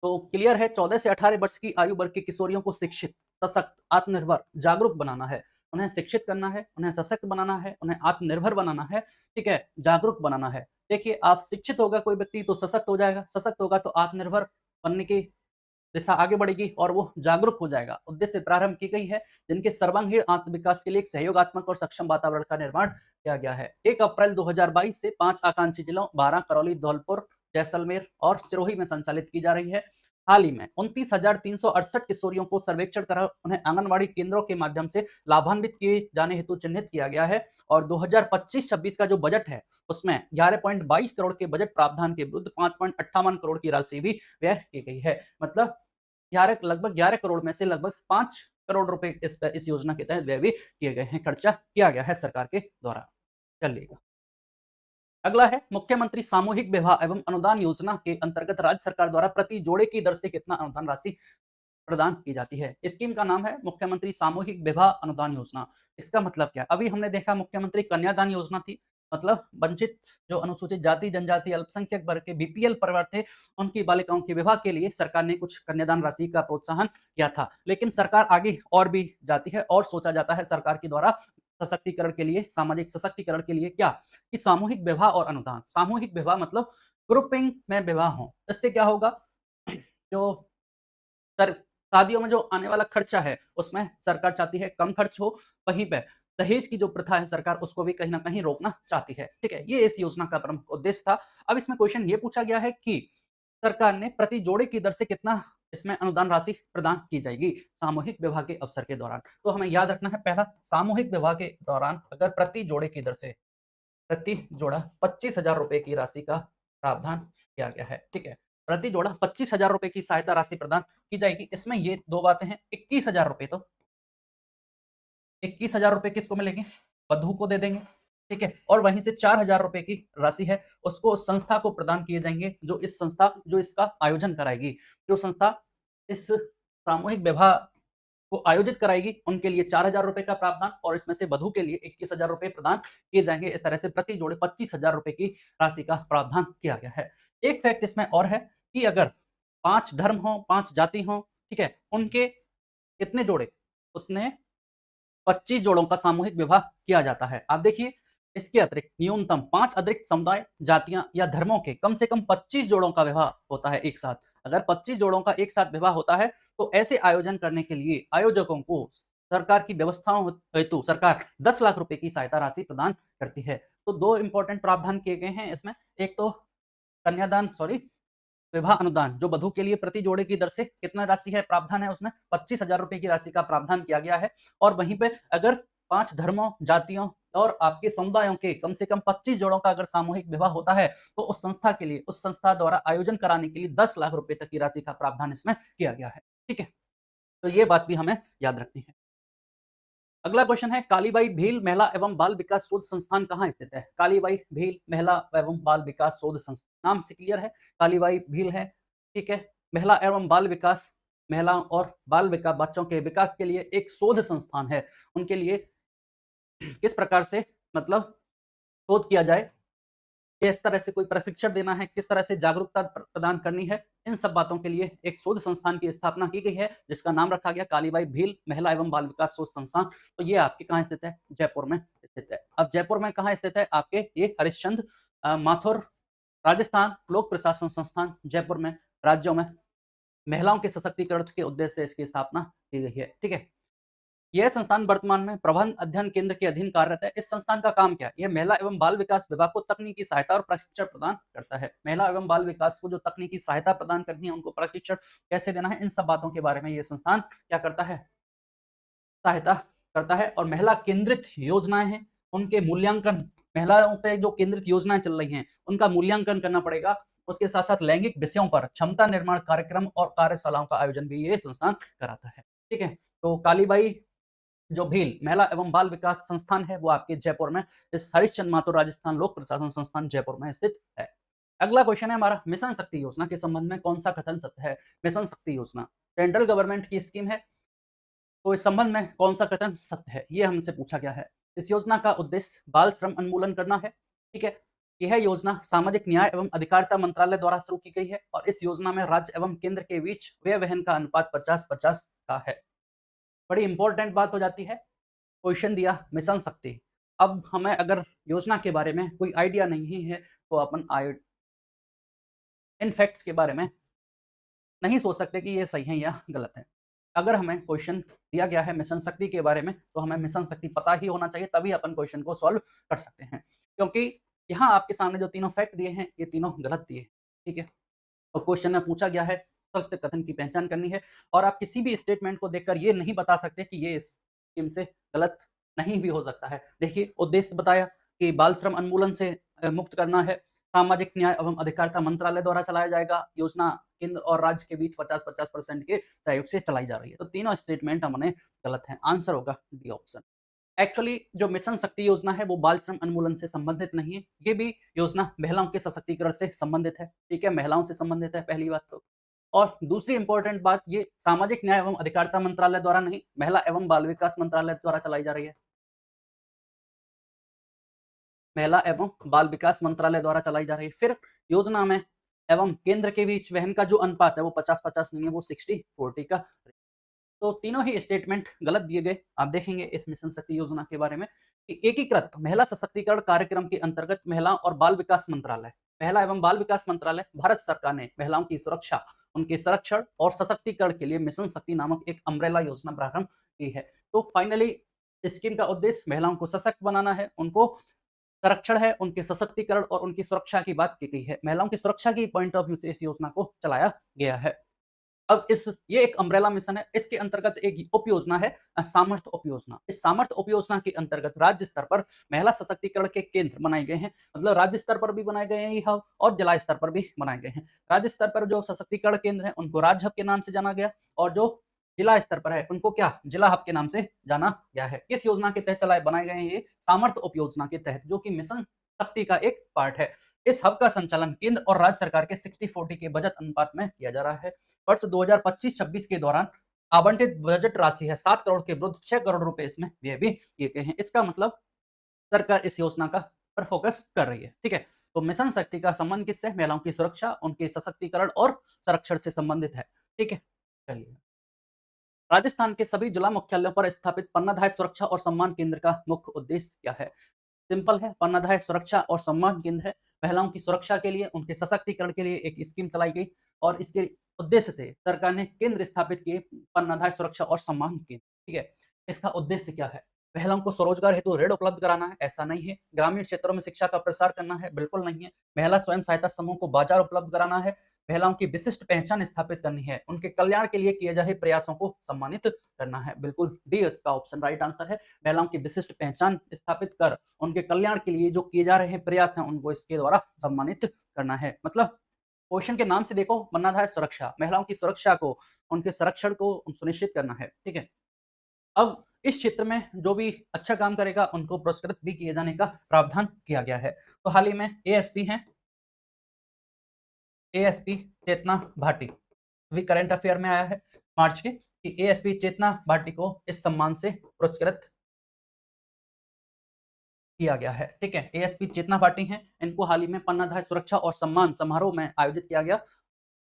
तो क्लियर है, 14 से 18 वर्ष की आयु वर्ग की किशोरियों को शिक्षित, सशक्त, आत्मनिर्भर, जागरूक बनाना है। उन्हें शिक्षित करना है, उन्हें सशक्त बनाना है, उन्हें आत्मनिर्भर बनाना है, ठीक है, जागरूक बनाना है। देखिए, आप शिक्षित होगा कोई व्यक्ति तो सशक्त हो जाएगा, सशक्त होगा तो आत्मनिर्भर बनने की दिशा आगे बढ़ेगी और वो जागरूक हो जाएगा। उद्देश्य प्रारंभ की गई है, जिनके सर्वांगीण आत्म विकास के लिए एक सहयोगात्मक और सक्षम वातावरण का निर्माण किया गया है। 1 अप्रैल 2022 से 5 आकांक्षी जिलों बारां, करौली, धौलपुर, जैसलमेर और सिरोही में संचालित की जा रही है। हाल ही में 29,368 किशोरियों को सर्वेक्षण कर उन्हें आंगनबाड़ी केंद्रों के माध्यम से लाभान्वित किए जाने हेतु चिन्हित किया गया है, और 2025-26 का जो बजट है उसमें 11.22 करोड़ के बजट प्रावधान के विरुद्ध 5.58 करोड़ की राशि भी व्यय की गई है। मतलब 11 करोड़ में से लगभग 5 करोड़ रुपए इस योजना के तहत व्यय भी किए गए हैं, खर्चा किया गया है सरकार के द्वारा। चलिएगा, अगला है मुख्यमंत्री सामूहिक विवाह एवं अनुदान योजना के अंतर्गत राज्य सरकार द्वारा प्रति जोड़े की दर से कितना अनुदान राशि प्रदान की जाती है। स्कीम का नाम है मुख्यमंत्री सामूहिक विवाह अनुदान योजना। इसका मतलब क्या, अभी हमने देखा मुख्यमंत्री कन्यादान योजना थी, मतलब वंचित जो अनुसूचित जाति, जनजाति, अल्पसंख्यक वर्ग के बीपीएल परिवार थे, उनकी बालिकाओं के विवाह के लिए सरकार ने कुछ कन्यादान राशि का प्रोत्साहन किया था। लेकिन सरकार आगे और भी जाती है और सोचा जाता है सरकार के द्वारा सशक्तिकरण के लिए, सामाजिक सशक्तिकरण के लिए क्या, कि सामूहिक विवाह और अनुदान। सामूहिक विवाह मतलब ग्रुपिंग में विवाह हो, इससे क्या होगा, जो सर शादियों में जो आने वाला खर्चा है उसमें सरकार चाहती है कम खर्च हो, वहीं पे दहेज की जो प्रथा है सरकार उसको भी कहीं ना कहीं रोकना चाहती है, ठीक है। ये इस योजना का प्रमुख उद्देश्य था। अब इसमें क्वेश्चन ये पूछा गया है कि सरकार ने प्रति जोड़े की दर से कितना इसमें अनुदान राशि प्रदान की जाएगी सामूहिक विवाह के अवसर के दौरान। तो हमें याद रखना है, पहला, सामूहिक विवाह के दौरान अगर प्रति जोड़े की दर से प्रति जोड़ा 25,000 रुपए की राशि का प्रावधान किया गया है, ठीक है। प्रति जोड़ा 25,000 रुपए की सहायता राशि प्रदान की जाएगी। इसमें ये दो बातें हैं, 21,000 रुपए, तो 21,000 रुपए किसको मिलेंगे, वधू को दे देंगे, ठीक है। और वहीं से 4,000 रुपए की राशि है उसको संस्था को प्रदान किए जाएंगे, जो इस संस्था जो इसका आयोजन कराएगी, जो संस्था इस सामूहिक विवाह को आयोजित कराएगी उनके लिए 4,000 रुपए का प्रावधान और इसमें से वधु के लिए 21,000 रुपए प्रदान किए जाएंगे। इस तरह से प्रति जोड़े 25,000 रुपए की राशि का प्रावधान किया गया है। एक फैक्ट इसमें और है कि अगर 5 धर्म हो, 5 जाति हो, ठीक है, उनके कितने जोड़े, उतने 25 जोड़ों का सामूहिक विवाह किया जाता है। आप देखिए, इसके अतिरिक्त न्यूनतम 5 अतिरिक्त समुदाय, जातियां या धर्मों के कम से कम 25 जोड़ों का विवाह होता है एक साथ। अगर 25 जोड़ों का एक साथ विवाह होता है तो ऐसे आयोजन करने के लिए आयोजकों को सरकार की व्यवस्थाओं हेतु सरकार 10 लाख रुपए की सहायता राशि प्रदान करती है। तो दो इंपॉर्टेंट प्रावधान किए गए हैं इसमें। एक तो कन्यादान सॉरी विवाह अनुदान, जो वधु के लिए प्रति जोड़े की दर से कितना राशि है प्रावधान है, उसमें 25,000 रुपए की राशि का प्रावधान किया गया है। और वहीं पे अगर 5 धर्मों, जातियों और आपके समुदायों के कम से कम 25 जोड़ों का अगर सामूहिक विवाह होता है तो उस संस्था के लिए, उस संस्था द्वारा आयोजन कराने के लिए 10 लाख रुपए तक की राशि का प्रावधान इसमें किया गया है। ठीक है, तो ये बात भी हमें याद रखनी है। अगला क्वेश्चन है, कालीबाई भील महिला एवं बाल विकास शोध संस्थान कहाँ स्थित है? कालीबाई भील महिला एवं बाल विकास शोध संस्थान, नाम से क्लियर है, कालीबाई भील है। ठीक है, महिला एवं बाल विकास, महिलाओं और बाल विकास, बच्चों के विकास के लिए एक शोध संस्थान है। उनके लिए किस प्रकार से मतलब शोध किया जाए, किस तरह से कोई प्रशिक्षण देना है, किस तरह से जागरूकता प्रदान करनी है, इन सब बातों के लिए एक शोध संस्थान की स्थापना की गई है जिसका नाम रखा गया कालीबाई भील महिला एवं बाल विकास शोध संस्थान। तो ये आपके कहाँ स्थित है? जयपुर में स्थित है। अब जयपुर में कहाँ स्थित है? आपके ये हरिश्चंद्र माथुर राजस्थान लोक प्रशासन संस्थान जयपुर में, राज्यों में महिलाओं के सशक्तिकरण के उद्देश्य से इसकी स्थापना की गई है। ठीक है, यह संस्थान वर्तमान में प्रबंध अध्ययन केंद्र के अधीन कार्यरत है। इस संस्थान का काम क्या है? यह महिला एवं बाल विकास विभाग को तकनीकी सहायता और प्रशिक्षण प्रदान करता है। महिला एवं बाल विकास को जो तकनीकी सहायता प्रदान करनी है, उनको प्रशिक्षण कैसे देना है, इन सब बातों के बारे में यह संस्थान क्या करता है? सहायता करता है। और महिला केंद्रित योजनाएं हैं, उनके मूल्यांकन, महिलाओं पे जो केंद्रित योजनाएं चल रही हैं उनका मूल्यांकन करना पड़ेगा। उसके साथ साथ लैंगिक विषयों पर क्षमता निर्माण कार्यक्रम और कार्यशालाओं का आयोजन भी ये संस्थान कराता है। ठीक है, तो कालीबाई जो भील महिला एवं बाल विकास संस्थान है वो आपके जयपुर में, इस हरिश्चंद्र माथुर राजस्थान लोक प्रशासन संस्थान जयपुर में स्थित है। अगला क्वेश्चन है हमारा, मिशन शक्ति योजना के संबंध में कौन सा कथन सत्य है? मिशन शक्ति योजना सेंट्रल गवर्नमेंट की स्कीम है, तो इस संबंध में कौन सा कथन सत्य है, ये हमसे पूछा गया है। इस योजना का उद्देश्य बाल श्रम उन्मूलन करना है। ठीक है, यह योजना सामाजिक न्याय एवं अधिकारिता मंत्रालय द्वारा शुरू की गई है और इस योजना में राज्य एवं केंद्र के बीच व्यय वहन का अनुपात 50-50 का है। बड़ी इंपॉर्टेंट बात हो जाती है, क्वेश्चन दिया मिशन शक्ति। अब हमें अगर योजना के बारे में कोई आइडिया नहीं है तो अपन इन फैक्ट्स के बारे में नहीं सोच सकते कि ये सही है या गलत है। अगर हमें क्वेश्चन दिया गया है मिशन शक्ति के बारे में तो हमें मिशन शक्ति पता ही होना चाहिए, तभी अपन क्वेश्चन को सॉल्व कर सकते हैं। क्योंकि यहाँ आपके सामने जो तीनों फैक्ट दिए हैं ये तीनों गलत दिए। ठीक है, और क्वेश्चन में पूछा गया है सत्य कथन की पहचान करनी है और आप किसी भी स्टेटमेंट को देखकर ये नहीं बता सकते कि ये स्कीम से गलत नहीं भी हो सकता है। देखिए, उद्देश्य बताया कि बाल श्रम उन्मूलन से मुक्त करना है, सामाजिक न्याय एवं अधिकारिता मंत्रालय द्वारा चलाया जाएगा, योजना केंद्र और राज्य के बीच 50-50% के सहयोग से चलाई जा रही है। तो तीनों स्टेटमेंट हमने गलत है, आंसर होगा डी ऑप्शन। एक्चुअली जो मिशन शक्ति योजना है वो बाल श्रम उन्मूलन से संबंधित नहीं है, ये भी योजना महिलाओं के सशक्तिकरण से संबंधित है। ठीक है, महिलाओं से संबंधित है पहली बात तो। और दूसरी इंपॉर्टेंट बात, ये सामाजिक न्याय एवं अधिकारिता मंत्रालय द्वारा नहीं, महिला एवं बाल विकास मंत्रालय द्वारा चलाई जा रही है। महिला एवं बाल विकास मंत्रालय द्वारा चलाई जा रही है। फिर योजना में एवं केंद्र के बीच वहन का जो अनुपात है वो 50-50 नहीं है, वो 60-40 का। तो तीनों ही स्टेटमेंट गलत दिए गए। आप देखेंगे इस मिशन शक्ति योजना के बारे में कि एकीकृत महिला सशक्तिकरण कार्यक्रम के अंतर्गत महिला और बाल विकास मंत्रालय, महिला एवं बाल विकास मंत्रालय भारत सरकार ने महिलाओं की सुरक्षा, उनके संरक्षण और सशक्तिकरण के लिए मिशन शक्ति नामक एक अम्ब्रेला योजना प्रारंभ की है। तो फाइनली स्कीम का उद्देश्य महिलाओं को सशक्त बनाना है, उनको संरक्षण है, उनके सशक्तिकरण और उनकी सुरक्षा की बात की गई है। महिलाओं की सुरक्षा की पॉइंट ऑफ व्यू से इस योजना को चलाया गया है। अब ये एक अम्ब्रेला मिशन है, इसके अंतर्गत एक उप योजना है सामर्थ्य उप योजना। इस सामर्थ्य उप योजना के अंतर्गत राज्य स्तर पर महिला सशक्तिकरण के केंद्र बनाए गए हैं, मतलब राज्य स्तर पर भी बनाए गए हैं ये हब और जिला स्तर पर भी बनाए गए हैं। राज्य स्तर पर जो सशक्तिकरण केंद्र है उनको राज्य हब के नाम से जाना गया और जो जिला स्तर पर है उनको क्या, जिला हब के नाम से जाना गया है। किस योजना के तहत चलाए बनाए गए हैं? ये सामर्थ्य उप योजना के तहत, जो कि मिशन शक्ति का एक पार्ट है। इस हब का संचालन केंद्र और राज्य सरकार के 60-40 के बजट अनुपात में किया जा रहा है। वर्ष 2025-26 के दौरान आवंटित बजट राशि है 7 करोड़ के विरुद्ध 6 करोड़ रुपए इसमें व्यय भी किए गए हैं। इसका मतलब सरकार इस योजना का पर फोकस कर रही है। ठीक है, तो मिशन शक्ति का संबंध किससे? महिलाओं की सुरक्षा, उनके सशक्तिकरण और संरक्षण से संबंधित है। ठीक है, चलिए। राजस्थान के सभी जिला मुख्यालयों पर स्थापित पन्नाधाय सुरक्षा और सम्मान केंद्र का मुख्य उद्देश्य क्या है? सिंपल है, पन्नाधाय सुरक्षा और सम्मान केंद्र है। महिलाओं की सुरक्षा के लिए, उनके सशक्तिकरण के लिए एक स्कीम चलाई गई और इसके उद्देश्य से सरकार ने केंद्र स्थापित किए, पन्नाधाय सुरक्षा और सम्मान केंद्र। ठीक है, इसका उद्देश्य क्या है? महिलाओं को स्वरोजगार हेतु ऋण उपलब्ध कराना है? ऐसा नहीं है। ग्रामीण क्षेत्रों में शिक्षा का प्रसार करना है? बिल्कुल नहीं है। महिला स्वयं सहायता समूह को बाजार उपलब्ध कराना है? महिलाओं की विशिष्ट पहचान स्थापित करनी है, उनके कल्याण के लिए किए जा रहे प्रयासों को सम्मानित करना है। बिल्कुल डी इसका ऑप्शन राइट आंसर है। महिलाओं की विशिष्ट पहचान स्थापित कर उनके कल्याण के लिए जो किए जा रहे प्रयास हैं उनको इसके द्वारा सम्मानित करना है। मतलब क्वेश्चन के नाम से देखो, पन्नाधाय सुरक्षा, महिलाओं की सुरक्षा को, उनके संरक्षण को सुनिश्चित करना है। ठीक है, अब इस क्षेत्र में जो भी अच्छा काम करेगा उनको पुरस्कृत भी किए जाने का प्रावधान किया गया है। तो हाल ही में एएसपी हैं, एएसपी चेतना भाटी, अभी करंट अफेयर में आया है मार्च के कि एएसपी चेतना भाटी को इस सम्मान से पुरस्कृत किया गया है। ठीक है, एएसपी चेतना भाटी हैं, इनको हाल ही में पन्नाधाय सुरक्षा और सम्मान समारोह में आयोजित किया गया।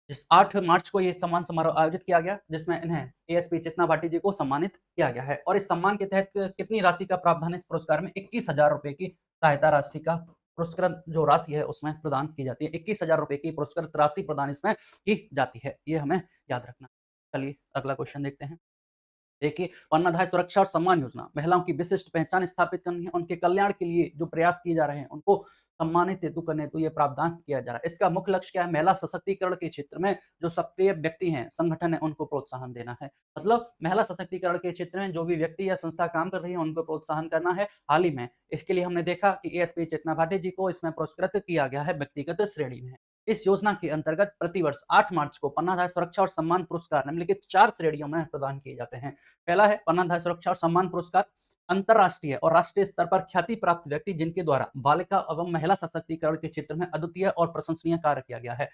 जिस 8 मार्च को ये सम्मान समारोह आयोजित किया गया, जिसमें इन्हें एएसपी चेतना भाटी जी को सम्मानित किया गया है। और इस सम्मान के तहत कितनी राशि का प्रावधान है? इस पुरस्कार में 21,000 रुपए की सहायता राशि का पुरस्कृत जो राशि है उसमें प्रदान की जाती है। 21,000 रुपए की पुरस्कृत राशि प्रदान इसमें की जाती है, ये हमें याद रखना। चलिए अगला क्वेश्चन देखते हैं। देखिए, अन्नदाता सुरक्षा और सम्मान योजना महिलाओं की विशिष्ट पहचान स्थापित करनी है, उनके कल्याण के लिए जो प्रयास किए जा रहे हैं उनको सम्मानित हेतु करने हेतु ये प्रावधान किया जा रहा है। इसका मुख्य लक्ष्य क्या है? महिला सशक्तिकरण के क्षेत्र में जो सक्रिय व्यक्ति हैं, संगठन है, उनको प्रोत्साहन देना है। मतलब महिला सशक्तिकरण के क्षेत्र में जो भी व्यक्ति या संस्था काम कर रही है उनको प्रोत्साहन करना है। हाल ही में इसके लिए हमने देखा कि एएसपी चेतना भाटी जी को इसमें पुरस्कृत किया गया है व्यक्तिगत श्रेणी में। इस योजना के अंतर्गत प्रतिवर्ष 8 मार्च को पन्नाधाय सुरक्षा और सम्मान पुरस्कार निम्नलिखित 4 श्रेणियों में प्रदान किए जाते हैं। पहला है पन्नाधाय सुरक्षा और सम्मान पुरस्कार, अंतरराष्ट्रीय और राष्ट्रीय स्तर पर ख्याति प्राप्त व्यक्ति जिनके द्वारा बालिका एवं महिला सशक्तिकरण के क्षेत्र में अद्वितीय और प्रशंसनीय कार्य किया गया है।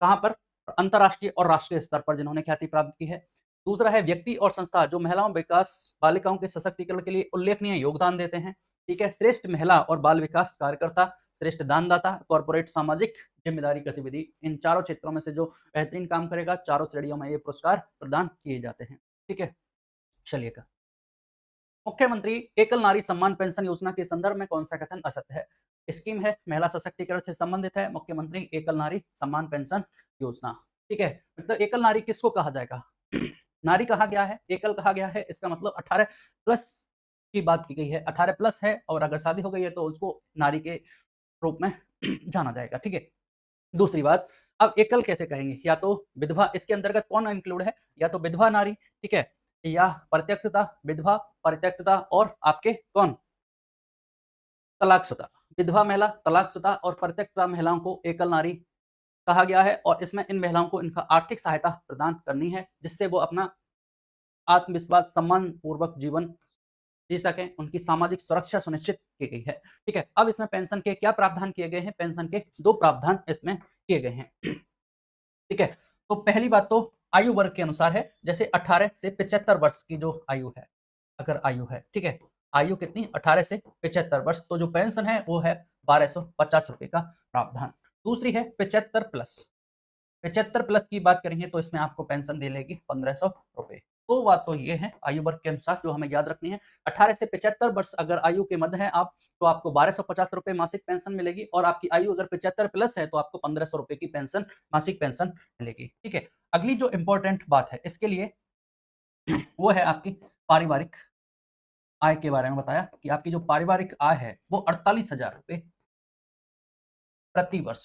कहां पर? अंतरराष्ट्रीय और राष्ट्रीय स्तर पर जिन्होंने ख्याति प्राप्त की है। दूसरा है व्यक्ति और संस्था जो महिलाओं विकास बालिकाओं के सशक्तिकरण के लिए उल्लेखनीय योगदान देते हैं। ठीक है, श्रेष्ठ महिला और बाल विकास कार्यकर्ता, श्रेष्ठ दानदाता, कॉर्पोरेट सामाजिक जिम्मेदारी गतिविधि, इन चारों क्षेत्रों में से जो बेहतरीन काम करेगा, चारों श्रेणियों में ये पुरस्कार प्रदान किए जाते हैं। ठीक है, चलिएगा। मुख्यमंत्री एकल नारी सम्मान पेंशन योजना के संदर्भ में कौन सा कथन असत्य है? स्कीम है, महिला सशक्तिकरण से संबंधित है, मुख्यमंत्री एकल नारी सम्मान पेंशन योजना। ठीक है, मतलब एकल नारी किसको कहा जाएगा? नारी कहा गया है, एकल कहा गया है, इसका मतलब 18 प्लस की बात की गई है। 18 प्लस है और अगर शादी हो गई है तो उसको नारी के रूप में जाना जाएगा। ठीक है, दूसरी बात, अब एकल कैसे कहेंगे? या तो विधवा, इसके अंतर्गत कौन इंक्लूड है? या तो विधवा नारी, ठीक है, या परित्यक्ता, विधवा, परित्यक्ता और आपके कौन? तलाकशुदा। विधवा महिला, तलाकशुदा और परित्यक्ता महिलाओं को एकल नारी कहा गया है और इसमें इन महिलाओं को इनका आर्थिक सहायता प्रदान करनी है जिससे वो अपना आत्मविश्वास, सम्मान पूर्वक जीवन जी सकें, उनकी सामाजिक सुरक्षा सुनिश्चित की गई है। ठीक है, अब इसमें पेंशन के क्या प्रावधान किए गए हैं? पेंशन के 2 प्रावधान इसमें किए गए हैं। ठीक है, तो पहली बात तो आयु वर्ग के अनुसार है, जैसे 18 से 75 वर्ष की जो आयु है, अगर आयु है, ठीक है, आयु कितनी? 18 से 75 वर्ष, तो जो पेंशन है वो है 1250 रुपए का प्रावधान। दूसरी है 75 प्लस, 75 प्लस की बात करेंगे तो इसमें आपको पेंशन दे लेगी 1500 रुपए। तो बात तो ये है आयु वर्ग के अनुसार जो हमें याद रखनी है। 18 से 75 वर्ष अगर आयु के मध्य है आप, तो आपको 1250 रुपए मासिक पेंशन मिलेगी और आपकी आयु अगर 75 प्लस है तो आपको 1500 रुपए की पेंशन, मासिक पेंशन मिलेगी। ठीक है, अगली जो इंपॉर्टेंट बात है इसके लिए वो है आपकी पारिवारिक आय के बारे में बताया कि आपकी जो पारिवारिक आय है वो 48,000 रुपए प्रति वर्ष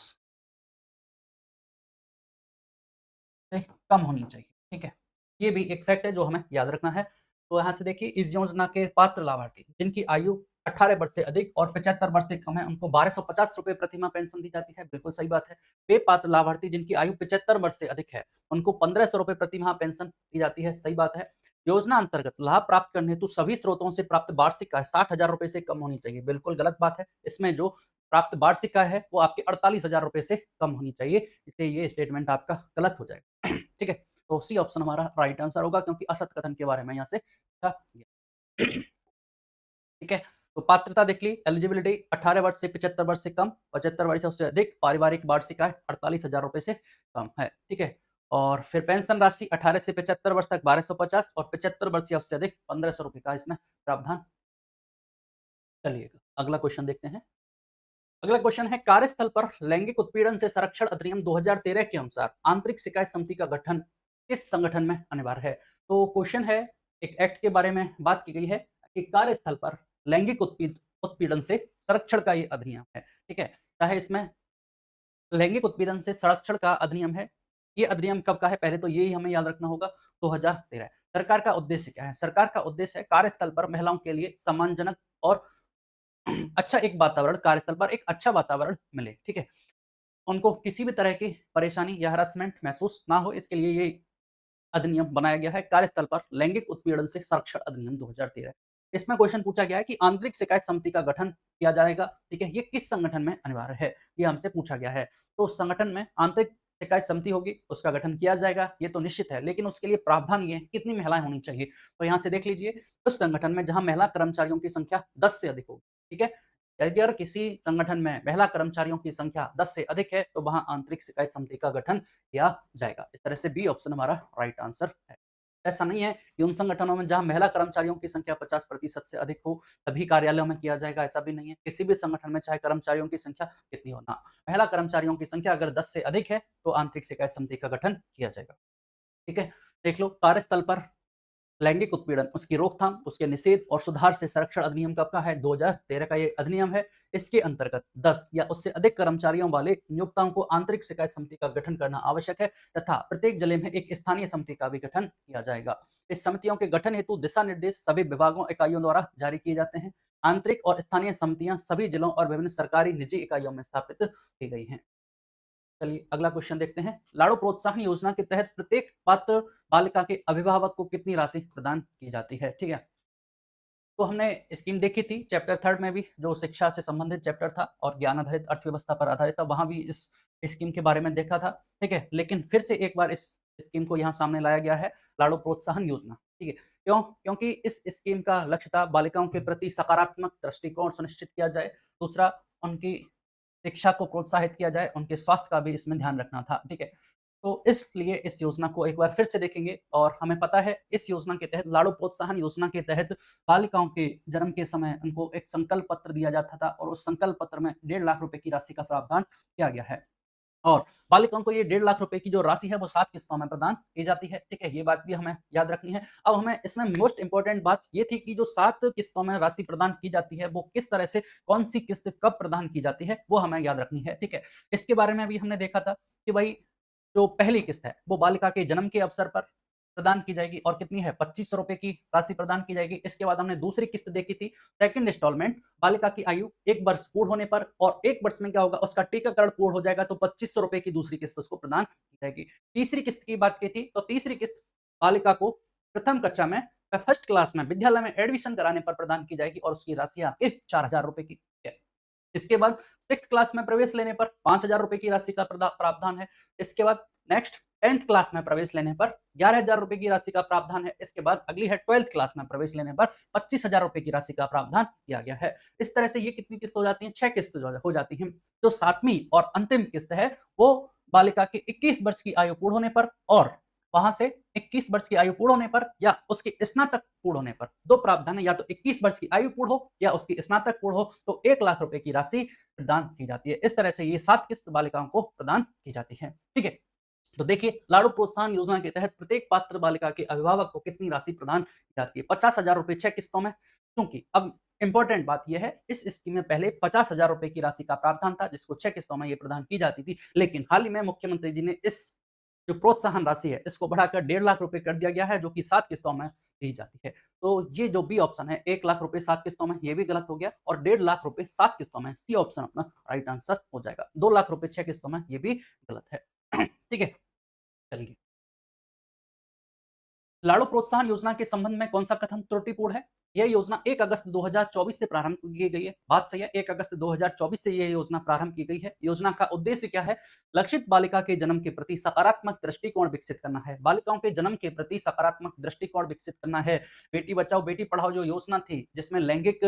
से कम होनी चाहिए। ठीक है, ये भी एक फैक्ट है जो हमें याद रखना है। तो यहाँ से देखिए, इस योजना के पात्र लाभार्थी जिनकी आयु 18 वर्ष से अधिक और 75 वर्ष से कम है उनको 1250 रुपए प्रति माह पेंशन दी जाती है। बिल्कुल सही बात है। वे पात्र लाभार्थी जिनकी आयु 75 वर्ष से अधिक है उनको 1500 रुपए प्रति माह पेंशन दी जाती है। सही बात है। योजना अंतर्गत लाभ प्राप्त करने हेतु सभी स्रोतों से प्राप्त वार्षिक आय 60,000 रुपए से कम होनी चाहिए। बिल्कुल गलत बात है। इसमें जो प्राप्त वार्षिक आय है वो आपके 48,000 रुपए से कम होनी चाहिए, इसलिए ये स्टेटमेंट आपका गलत हो जाएगा। ठीक है, तो सी ऑप्शन हमारा राइट आंसर होगा, क्योंकि असत कथन के बारे में यहाँ से पूछा गया। ठीक है, तो पात्रता देख ली, एलिजिबिलिटी 18 वर्ष से 75 वर्ष से कम, 75 वर्ष से उससे अधिक, पारिवारिक वार्षिक आय 48,000 रुपए से कम है। ठीक है, और फिर पेंशन राशि 18 से 75 वर्ष तक 1250 और 75 वर्ष या उससे अधिक 1500 रुपए का इसमें प्रावधान। चलिएगा अगला क्वेश्चन देखते हैं। अगला क्वेश्चन है, कार्यस्थल पर लैंगिक उत्पीड़न से संरक्षण अधिनियम 2013 के अनुसार आंतरिक शिकायत समिति का गठन किस संगठन में अनिवार्य है? तो क्वेश्चन है, एक एक्ट के बारे में बात की गई है कि कार्यस्थल पर लैंगिक उत्पीड़न से संरक्षण का ये अधिनियम है। ठीक है, चाहे इसमें लैंगिक उत्पीड़न से संरक्षण का अधिनियम है। ये अधिनियम कब का है? पहले तो यही हमें याद रखना होगा, 2013। सरकार का उद्देश्य क्या है? सरकार का उद्देश्य है कार्यस्थल पर महिलाओं के लिए सम्मानजनक और अच्छा एक वातावरण, कार्यस्थल पर एक अच्छा वातावरण मिले। ठीक है, उनको किसी भी तरह की परेशानी या हरासमेंट महसूस ना हो, इसके लिए ये अधिनियम बनाया गया है, कार्यस्थल पर लैंगिक उत्पीड़न से संरक्षण अधिनियम 2013। इसमें क्वेश्चन पूछा गया है कि आंतरिक शिकायत समिति का गठन किया जाएगा। ठीक है, ये किस संगठन में अनिवार्य है, ये हमसे पूछा गया है। तो उस संगठन में आंतरिक शिकायत समिति होगी, उसका गठन किया जाएगा, ये तो निश्चित है, लेकिन उसके लिए प्रावधान ये है कितनी महिलाएं होनी चाहिए। तो यहाँ से देख लीजिए, उस संगठन में जहां महिला कर्मचारियों की संख्या 10 से अधिक होगी। ठीक है, अगर किसी संगठन में महिला कर्मचारियों की संख्या 10 से अधिक है तो वहां आंतरिक शिकायत समिति का गठन किया जाएगा। इस तरह से बी ऑप्शन हमारा राइट आंसर है। ऐसा नहीं है कि उन संगठनों में जहां महिला कर्मचारियों की संख्या 50% से अधिक हो सभी कार्यालयों में किया जाएगा, ऐसा भी नहीं है। किसी भी संगठन में चाहे कर्मचारियों की संख्या कितनी हो ना, महिला कर्मचारियों की संख्या अगर 10 से अधिक है तो आंतरिक शिकायत समिति का गठन किया जाएगा। ठीक है, देख लो, कार्यस्थल पर लैंगिक उत्पीड़न, उसकी रोकथाम, उसके निषेध और सुधार से संरक्षण अधिनियम कब का है? 2013 का ये अधिनियम है। इसके अंतर्गत 10 या उससे अधिक कर्मचारियों वाले नियोक्ताओं को आंतरिक शिकायत समिति का गठन करना आवश्यक है तथा प्रत्येक जिले में एक स्थानीय समिति का भी गठन किया जाएगा। इस समितियों के गठन हेतु दिशा निर्देश सभी विभागों इकाइयों द्वारा जारी किए जाते हैं। आंतरिक और स्थानीय समितियां सभी जिलों और विभिन्न सरकारी निजी इकाइयों में स्थापित की गई हैं। चलिए अगला क्वेश्चन देखते हैं। लाड़ू प्रोत्साहन योजना के तहत प्रत्येक पात्र बालिका के अभिभावक को कितनी राशि प्रदान की जाती है? ठीक है, तो हमने स्कीम देखी थी चैप्टर 3 में भी, जो शिक्षा से संबंधित चैप्टर था और ज्ञान आधारित अर्थव्यवस्था पर आधारित था, वहां भी इस स्कीम के बारे में देखा था। ठीक है, लेकिन फिर से एक बार इस स्कीम को यहाँ सामने लाया गया है, लाड़ू प्रोत्साहन योजना। ठीक है, क्यों? क्योंकि इस स्कीम का लक्ष्य था बालिकाओं के प्रति सकारात्मक दृष्टिकोण सुनिश्चित किया जाए। दूसरा, उनकी शिक्षा को प्रोत्साहित किया जाए, उनके स्वास्थ्य का भी इसमें ध्यान रखना था। ठीक है, तो इसलिए इस योजना को एक बार फिर से देखेंगे और हमें पता है इस योजना के तहत, लाड़ू प्रोत्साहन योजना के तहत बालिकाओं के जन्म के समय उनको एक संकल्प पत्र दिया जाता था और उस संकल्प पत्र में 1.5 लाख रुपए की राशि का प्रावधान किया गया है। और बालिकाओं को ये 1.5 लाख रुपए की जो राशि है वो 7 किस्तों में प्रदान की जाती है। ठीक है, ये बात भी हमें याद रखनी है। अब हमें इसमें मोस्ट इंपोर्टेंट बात ये थी कि जो 7 किस्तों में राशि प्रदान की जाती है वो किस तरह से, कौन सी किस्त कब प्रदान की जाती है, वो हमें याद रखनी है। ठीक है, इसके बारे में भी हमने देखा था कि भाई जो पहली किस्त है वो बालिका के जन्म के अवसर पर प्रदान की जाएगी और कितनी है? 2500 रुपए की राशि प्रदान की जाएगी। इसके बाद हमने दूसरी किस्त देखी थी, सेकंड इंस्टॉलमेंट, बालिका की आयु 1 वर्ष पूर्ण होने पर, और 1 वर्ष में क्या होगा, उसका टीकाकरण पूर्ण हो जाएगा तो 2500 रुपए की दूसरी किस्त उसको प्रदान की जाएगी। तीसरी किस्त की बात की थी तो तीसरी किस्त बालिका को प्रथम कक्षा में, फर्स्ट क्लास में विद्यालय में एडमिशन कराने पर प्रदान की जाएगी और उसकी राशि आपके 4000 रुपए की है। इसके बाद 6th क्लास में प्रवेश लेने पर 5000 रुपए की राशि का प्रावधान है। इसके बाद नेक्स्ट 10th क्लास में प्रवेश लेने पर 11000 रुपए की राशि का प्रावधान है। इसके बाद अगली है 12th क्लास में प्रवेश लेने पर 25000 रुपए की राशि का प्रावधान किया गया है। इस तरह से ये कितनी किस्त हो जाती है? 6 किस्त हो जाती हैं। जो 7वीं और अंतिम किस्त है वो बालिका के 21 वर्ष की आयु पूर्ण होने पर और वहां से 21 वर्ष की आयु पूर्ण होने पर या उसके स्नातक पूर्ण होने पर, दो प्रावधान है, या तो 21 वर्ष की आयु पूर्ण हो या उसकी स्नातक पूर्ण हो तो 1 लाख रुपए की राशि प्रदान की जाती है। इस तरह से ये 7 किस्त बालिकाओं को प्रदान की जाती है। ठीक है, तो देखिए लाड़ू प्रोत्साहन योजना के तहत प्रत्येक पात्र बालिका के अभिभावक को कितनी राशि प्रदान की जाती है? 50,000 रुपए 6 किस्तों में। क्योंकि अब इंपॉर्टेंट बात यह है, इस स्कीम में पहले 50,000 रुपए की राशि का प्रावधान था जिसको 6 किस्तों में ये प्रदान की जाती थी, लेकिन हाल ही में मुख्यमंत्री जी ने इस जो प्रोत्साहन राशि है इसको बढ़ाकर 1.5 लाख रुपए कर दिया गया है, जो कि 7 किस्तों में दी जाती है। तो ये जो बी ऑप्शन है 1 लाख रुपए 7 किस्तों में, ये भी गलत हो गया, और 1.5 लाख रुपए 7 किस्तों में, सी ऑप्शन अपना राइट आंसर हो जाएगा। 2 लाख रुपए 6 किस्तों में, ये भी गलत है। ठीक है, चलिए लाड़ू प्रोत्साहन योजना के संबंध में कौन सा कथन त्रुटिपूर्ण है? यह योजना 1 अगस्त 2024 से प्रारंभ की गई है। बात सही है, 1 अगस्त 2024 से यह योजना प्रारंभ की गई है। योजना का उद्देश्य क्या है? लक्षित बालिका के जन्म के प्रति सकारात्मक दृष्टिकोण विकसित करना है। बालिकाओं के जन्म के प्रति सकारात्मक दृष्टिकोण विकसित करना है। बेटी बचाओ बेटी पढ़ाओ जो योजना थी, जिसमें लैंगिक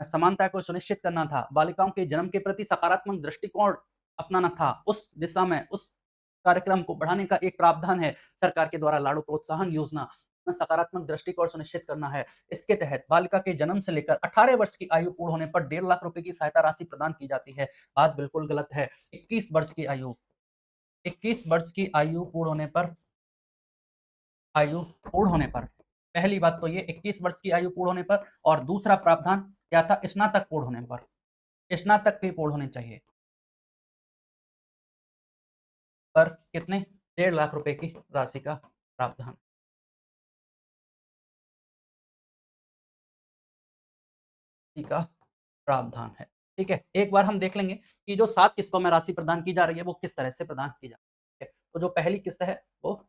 समानता को सुनिश्चित करना था, बालिकाओं के जन्म के प्रति सकारात्मक दृष्टिकोण अपनाना था, उस दिशा में उस कार्यक्रम को बढ़ाने का एक प्रावधान है सरकार के द्वारा लाड़ू प्रोत्साहन योजना में सकारात्मक दृष्टिकोण सुनिश्चित करना है। इसके तहत बालिका के जन्म से लेकर 18 वर्ष की आयु पूर्ण होने पर 1.5 लाख रुपए की सहायता राशि प्रदान की जाती है। बात बिल्कुल गलत है। 21 वर्ष की आयु 21 वर्ष की आयु पूर्ण होने पर पहली बात तो ये 21 वर्ष की आयु पूर्ण होने पर, और दूसरा प्रावधान क्या था? स्नातक पूर्ण होने पर। स्नातक भी पूर्ण होने चाहिए। पर कितने? 1.5 लाख रुपए की राशि का प्रावधान। का प्रावधान है। ठीक है, एक बार हम देख लेंगे कि जो 7 किस्तों में राशि प्रदान की जा रही है वो किस तरह से प्रदान की जा रही है। तो जो पहली किस्त है वो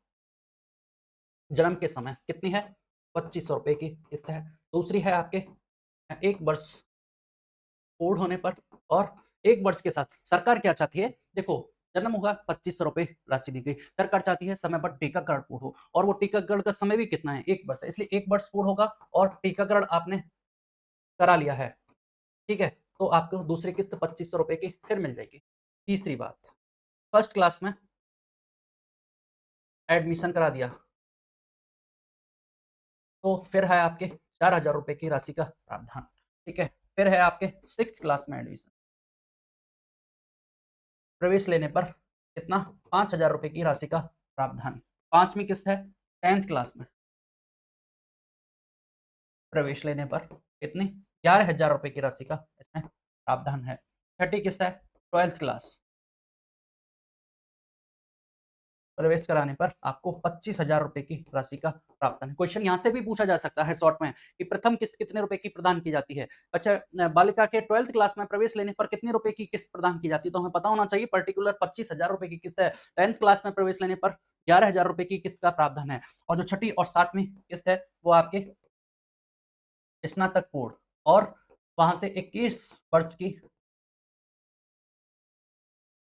जन्म के समय कितनी है? 2500 रुपए की किस्त है। दूसरी है आपके 1 वर्ष पूर्ण होने पर, और 1 वर्ष के साथ सरकार क्या चाहती है? देखो, जन्म होगा 2500 रुपए राशि दी गई। सरकार चाहती है समय पर टीकाकरण पूर्ण हो, और वो टीकाकरण का समय भी कितना है? 1 वर्ष है। इसलिए 1 वर्ष पूर्ण होगा और टीकाकरण आपने करा लिया है। ठीक है, तो आपको दूसरी किस्त 2500 रुपए की फिर मिल जाएगी। तीसरी बात, फर्स्ट क्लास में एडमिशन करा दिया तो फिर है आपके 4000 रुपए की राशि का प्रावधान। ठीक है, फिर है आपके 6th क्लास में एडमिशन, प्रवेश लेने पर कितना? 5000 रुपए की राशि का प्रावधान। पांचवी किस्त है 10th क्लास में, प्रवेश लेने पर कितनी? 11000 रुपए की राशि का इसमें प्रावधान है। छठी किस्त है 12th क्लास, प्रवेश कराने पर आपको 25,000 रुपए की राशि का प्रावधान है। क्वेश्चन यहाँ से भी पूछा जा सकता है शॉर्ट में कि प्रथम किस्त कितने रुपए की प्रदान की जाती है। अच्छा, बालिका के 12th क्लास में प्रवेश लेने पर कितने रुपए की किस्त प्रदान की जाती है? तो हमें पता होना चाहिए, पर्टिकुलर 25,000 रुपए की किस्त है। 10th क्लास में प्रवेश लेने पर 11,000 रुपए की किस्त का प्रावधान है। और जो छठी और सातवीं किस्त है वो आपके स्नातक पूर्ण, और वहां से 21 वर्ष की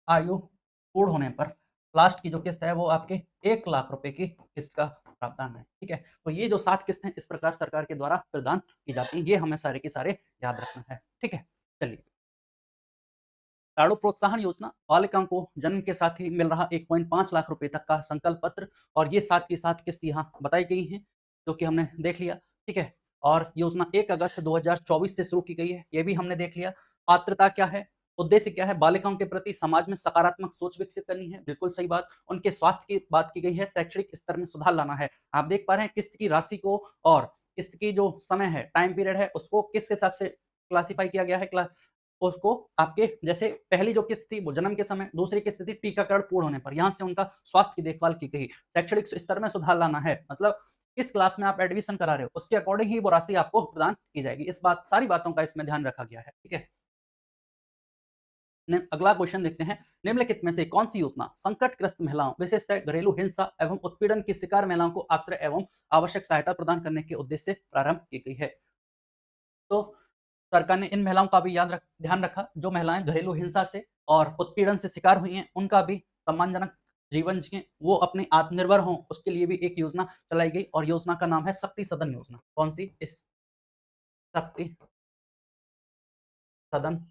आयु पूर्ण होने पर लास्ट की जो किस्त है वो आपके 1 लाख रुपए की किस्त का प्रावधान है। ठीक है, तो ये जो 7 किस्त हैं इस प्रकार सरकार के द्वारा प्रदान की जाती है। ये हमें सारे के सारे याद रखना है। ठीक है, चलिए। लाड़ू प्रोत्साहन योजना बालिकाओं को जन्म के साथ ही मिल रहा 1.5 लाख रुपए तक का संकल्प पत्र, और ये 7 की 7 किस्त यहाँ बताई गई हैं, जो कि हमने देख लिया। ठीक है, और योजना 1 अगस्त 2024 से शुरू की गई है, ये भी हमने देख लिया। पात्रता क्या है? उद्देश्य क्या है? बालिकाओं के प्रति समाज में सकारात्मक सोच विकसित करनी है, बिल्कुल सही बात। उनके स्वास्थ्य की बात की गई है, शैक्षणिक स्तर में सुधार लाना है। आप देख पा रहे हैं किस्त की राशि को और किस्त की जो समय है, टाइम पीरियड है, उसको किस हिसाब से क्लासिफाई किया गया है। उसको आपके जैसे पहली जो किस्त थी वो जन्म के समय, दूसरी किस्त थी टीकाकरण पूर्ण होने पर, यहाँ से उनका स्वास्थ्य की देखभाल की गई। शैक्षणिक स्तर में सुधार लाना है, मतलब किस क्लास में आप एडमिशन करा रहे हो उसके अकॉर्डिंग ही वो राशि आपको प्रदान की जाएगी। इस बात सारी बातों का इसमें ध्यान रखा गया है। ठीक है, अगला क्वेश्चन देखते हैं। निम्नलिखित में से कौन सी योजना संकटग्रस्त महिलाओं, विशेषतः घरेलू हिंसा एवं उत्पीड़न की शिकार महिलाओं को आश्रय एवं आवश्यक सहायता प्रदान करने के उद्देश्य से प्रारंभ की गई है? तो सरकार ने इन महिलाओं का भी ध्यान रखा, जो महिलाएं घरेलू हिंसा से और उत्पीड़न से शिकार हुई हैं, उनका भी सम्मानजनक जीवन जिएं, वो अपने आत्मनिर्भर हों, उसके लिए भी एक योजना चलाई गई, और योजना का नाम है शक्ति सदन योजना। कौन सी? इस शक्ति सदन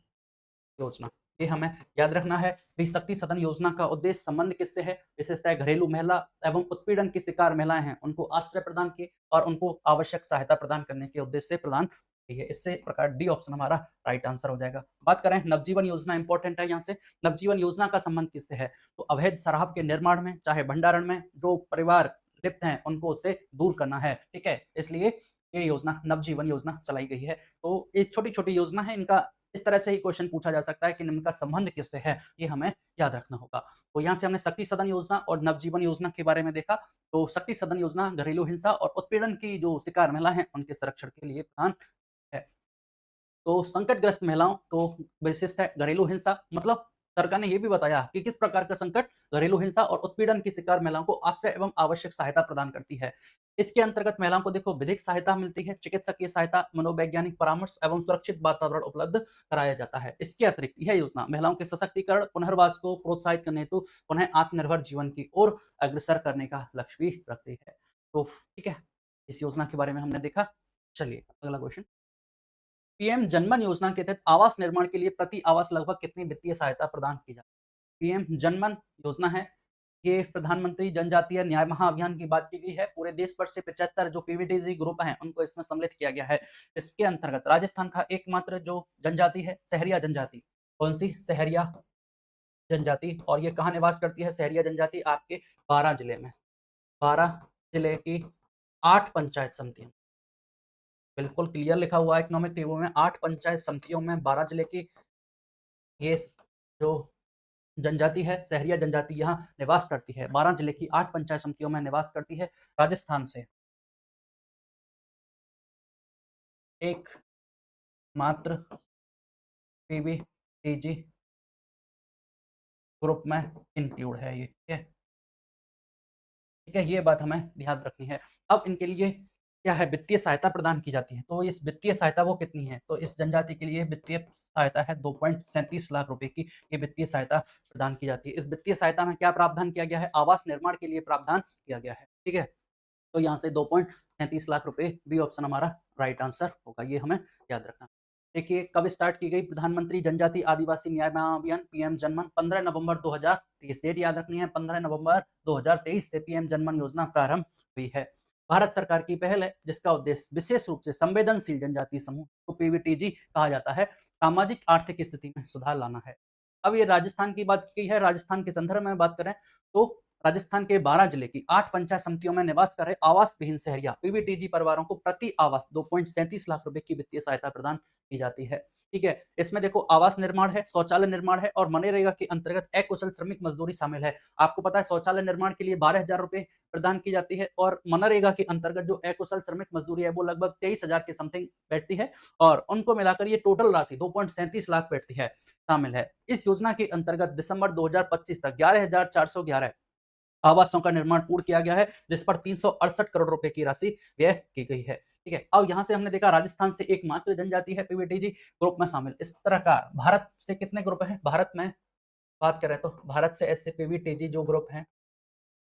योजना। ये हमें याद रखना है कि शक्ति सदन योजना का उद्देश्य संबंध किससे है? विशेषतः घरेलू महिला एवं उत्पीड़न की शिकार महिलाएं हैं, उनको आश्रय प्रदान किए और उनको आवश्यक सहायता प्रदान करने के उद्देश्य से प्रदान की है। इससे प्रकार डी ऑप्शन हमारा राइट आंसर हो जाएगा। बात करें नवजीवन योजना, इंपॉर्टेंट है यहाँ से। नवजीवन योजना का संबंध किससे है? तो अवैध शराब के निर्माण में, चाहे भंडारण में जो परिवार लिप्त हैं उनको उससे दूर करना है। ठीक है, इसलिए ये योजना नवजीवन योजना चलाई गई है। तो ये छोटी छोटी योजना है, इनका इस तरह से ही क्वेश्चन पूछा जा सकता है कि इनका संबंध किससे है, ये हमें याद रखना होगा। तो यहाँ से हमने शक्ति सदन योजना और नवजीवन योजना के बारे में देखा। तो शक्ति सदन योजना घरेलू हिंसा और उत्पीड़न की जो शिकार महिला हैं उनके संरक्षण के लिए प्रदान है। तो संकटग्रस्त महिलाओं को विशेषतः घरेलू हिंसा, मतलब सरकार ने यह भी बताया कि किस प्रकार का संकट घरेलू हिंसा और उत्पीड़न की शिकार महिलाओं को आश्रय एवं आवश्यक सहायता प्रदान करती है। इसके अंतर्गत महिलाओं को देखो विधिक सहायता मिलती है, चिकित्सकीय सहायता, मनोवैज्ञानिक परामर्श एवं सुरक्षित वातावरण उपलब्ध कराया जाता है। इसके अतिरिक्त यह योजना महिलाओं के सशक्तिकरण, पुनर्वास को प्रोत्साहित करने हेतु पुनः आत्मनिर्भर जीवन की ओर अग्रसर करने का लक्ष्य भी रखती है। तो ठीक है, इस योजना के बारे में हमने देखा। चलिए अगला क्वेश्चन। पीएम जनमन योजना के तहत आवास निर्माण के लिए प्रति आवास लगभग कितनी वित्तीय सहायता प्रदान की जाती है? पीएम जनमन योजना है, ये प्रधानमंत्री जनजातीय न्याय महाअभियान की बात की गई है। पूरे देश भर से 75 जो पीवीटीजी ग्रुप हैं उनको इसमें सम्मिलित किया गया है। इसके अंतर्गत राजस्थान का एकमात्र जो जनजाति है सहरिया जनजाति। कौन सी? सहरिया जनजाति। और ये कहाँ निवास करती है सहरिया जनजाति? आपके 12 जिले में। 12 जिले की 8 पंचायत समितियों, बिल्कुल क्लियर लिखा हुआ है इकोनॉमिक टेबल में, 8 पंचायत समितियों में 12 जिले की ये जो जनजाति है सहरिया जनजाति यहाँ निवास करती है। 12 जिले की 8 पंचायत समितियों में निवास करती है। राजस्थान से एक मात्र पीवीटीजी ग्रुप में इंक्लूड है ये, ठीक है। ठीक है, ये बात हमें ध्यान रखनी है। अब इनके लिए क्या है, वित्तीय सहायता प्रदान की जाती है। तो इस वित्तीय सहायता वो कितनी है? तो इस जनजाति के लिए वित्तीय सहायता है 2.37 लाख रुपए की, ये वित्तीय सहायता प्रदान की जाती है। इस वित्तीय सहायता में क्या प्रावधान किया गया है? आवास निर्माण के लिए प्रावधान किया गया है, ठीक है। तो यहाँ से 2.37 लाख रुपए, बी ऑप्शन हमारा राइट आंसर होगा, ये हमें याद रखना। देखिए कब स्टार्ट की गई प्रधानमंत्री जनजाति आदिवासी न्याय महाअभियान पीएम जनमन? 15 नवंबर 2023। डेट याद रखनी है, 15 नवंबर 2023 से पीएम जनमन योजना प्रारंभ हुई है। भारत सरकार की पहल है जिसका उद्देश्य विशेष रूप से संवेदनशील जनजाति समूह को पीवीटीजी कहा जाता है, सामाजिक आर्थिक स्थिति में सुधार लाना है। अब ये राजस्थान की बात की है। राजस्थान के संदर्भ में बात करें तो राजस्थान के 12 जिले की 8 पंचायत समितियों में निवास कर रहे आवास विहीन सहरिया पीवीटीजी परिवारों को प्रति आवास 2.37 लाख रुपए की वित्तीय सहायता प्रदान की जाती है, ठीक है। इसमें देखो आवास निर्माण है, शौचालय निर्माण है और मनरेगा के अंतर्गत अकुशल श्रमिक मजदूरी शामिल है। आपको पता है शौचालय निर्माण के लिए 12,000 रुपए प्रदान की जाती है और मनरेगा के अंतर्गत जो अकुशल श्रमिक मजदूरी है वो लगभग 23,000 के समथिंग बैठती है और उनको मिलाकर ये टोटल राशि 2.37 लाख बैठती है, शामिल है। इस योजना के अंतर्गत दिसंबर 2025 तक 11,411 आवासों का निर्माण पूर्ण किया गया है, जिस पर 368 करोड़ रुपए की राशि व्यय की गई है, ठीक है। अब यहां से हमने देखा राजस्थान से एकमात्र जनजाति है पीवीटीजी ग्रुप में शामिल। इस तरह का भारत से कितने ग्रुप हैं? भारत में बात करें तो भारत से ऐसे पीवीटीजी जो ग्रुप हैं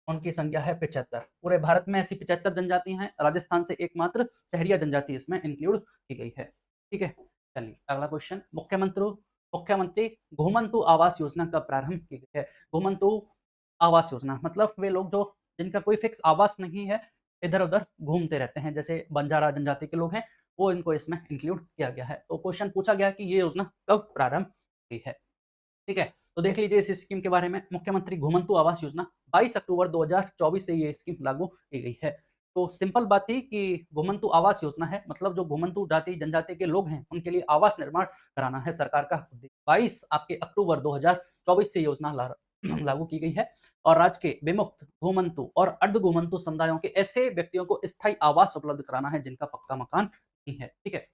उनकी संख्या है 75। पूरे भारत में ऐसी 75 जनजातियां हैं, राजस्थान से एकमात्र सहरिया जनजाति इसमें इंक्लूड की गई है, ठीक है। चलिए अगला क्वेश्चन। मुख्यमंत्री घुमंतु आवास योजना का प्रारंभ की गई है। घुमंतु आवास योजना मतलब वे लोग जो जिनका कोई फिक्स आवास नहीं है, इधर-उधर घूमते रहते हैं, जैसे बंजारा जनजाति के लोग हैं, वो इनको इसमें इंक्लूड किया गया है। तो क्वेश्चन पूछा गया कि ये योजना कब प्रारंभ हुई है, ठीक है। तो देख लीजिए इस स्कीम के बारे में। मुख्यमंत्री घुमंतु आवास योजना 22 अक्टूबर 2024 से ये स्कीम लागू की गई है। तो सिंपल बात थी कि घुमंतु आवास योजना है, मतलब जो घुमंतु जाति जनजाति के लोग हैं उनके लिए आवास निर्माण कराना है सरकार का उद्देश्य। 22 आपके अक्टूबर 2024 से योजना लागू की गई है और राज्य के विमुक्त, घुमंतु और अर्ध घुमंतु समुदायों के ऐसे व्यक्तियों को स्थायी आवास उपलब्ध कराना है जिनका पक्का मकान नहीं है, ठीक है।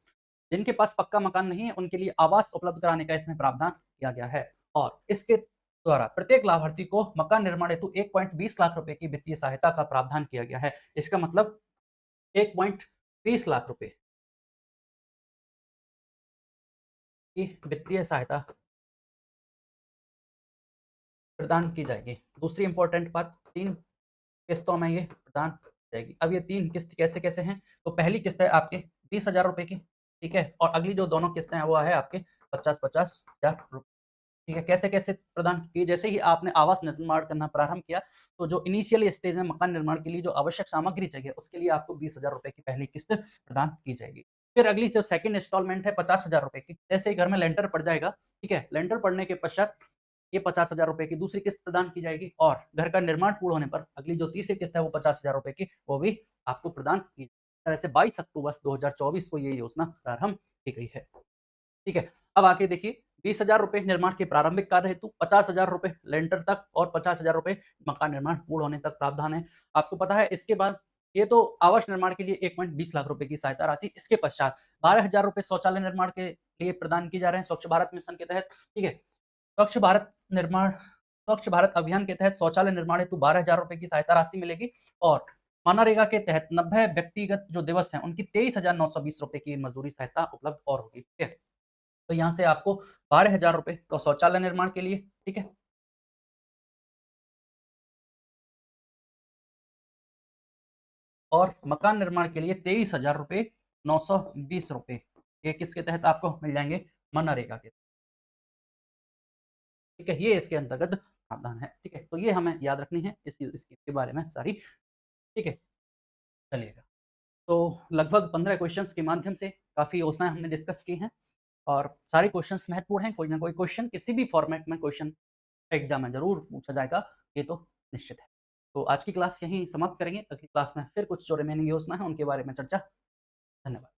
जिनके पास पक्का मकान नहीं है उनके लिए आवास उपलब्ध कराने का इसमें प्रावधान किया गया है और इसके द्वारा प्रत्येक लाभार्थी को मकान निर्माण हेतु 1.20 लाख रुपए की वित्तीय सहायता का प्रावधान किया गया है। इसका मतलब 1.20 लाख रुपए की वित्तीय सहायता प्रदान की जाएगी। दूसरी इंपॉर्टेंट बात, 3 किस्तों में ये प्रदान की जाएगी। अब ये 3 किस्त कैसे-कैसे हैं? तो पहली किस्त है आपके 20,000 रुपए की, ठीक है? और अगली जो दोनों किस्तें हैं वो है आपके 50-50 हज़ार रुपए, ठीक है? कैसे-कैसे प्रदान की? जैसे ही आपने आवास निर्माण करना प्रारंभ किया, तो जो इनिशियल स्टेज में मकान निर्माण के लिए जो आवश्यक सामग्री चाहिए, उसके लिए आपको 20,000 रुपए की पहली किस्त प्रदान की जाएगी। फिर अगली जो सेकंड इंस्टॉलमेंट है 50,000 रुपए की, जैसे ही घर में लेंटर पड़ जाएगा, ठीक है? लेंटर पड़ने के पश्चात ये 50,000 रुपए की दूसरी किस्त प्रदान की जाएगी और घर का निर्माण पूर्ण होने पर अगली जो तीसरी किस्त है वो 50,000 रुपए की, वो भी आपको प्रदान की। इस तरह से 22 अक्टूबर 2024 को ये योजना प्रारंभ की गई है, ठीक है। अब आगे देखिए 20,000 रुपए निर्माण के प्रारंभिक कार्य हेतु, 50,000 रुपए लेंटर तक और 50,000 रुपए मकान निर्माण पूर्ण होने तक प्रावधान है। आपको पता है इसके बाद ये तो आवास निर्माण के लिए 1.20 लाख रुपए की सहायता राशि, इसके पश्चात 12,000 रुपए शौचालय निर्माण के लिए प्रदान किए जा रहे हैं स्वच्छ भारत मिशन के तहत, ठीक है। स्वच्छ भारत निर्माण स्वच्छ भारत अभियान के तहत शौचालय निर्माण हेतु 12,000 रुपए की सहायता राशि मिलेगी और मनरेगा के तहत 90 व्यक्तिगत जो दिवस हैं उनकी 23,920 रुपए की मजदूरी सहायता उपलब्ध और होगी। ठीक है, तो यहाँ से आपको 12,000 रुपए तो शौचालय निर्माण के लिए, ठीक है, और मकान निर्माण के लिए 23,000 रुपए 920 रुपए, ये किसके तहत आपको मिल जाएंगे? मनरेगा के। ठीक है, ये इसके अंतर्गत प्रावधान है। ठीक है, तो ये हमें याद रखनी है इसके बारे में सारी। ठीक है, चलिएगा। तो लगभग 15 क्वेश्चंस के माध्यम से काफ़ी योजनाएँ हमने डिस्कस की हैं और सारे क्वेश्चंस महत्वपूर्ण हैं। कोई ना कोई क्वेश्चन किसी भी फॉर्मेट में क्वेश्चन एग्ज़ाम में ज़रूर पूछा जाएगा, ये तो निश्चित है। तो आज की क्लास यहीं समाप्त करेंगे। अगली क्लास में फिर कुछ जो रिमेनिंग योजना है उनके बारे में चर्चा। धन्यवाद।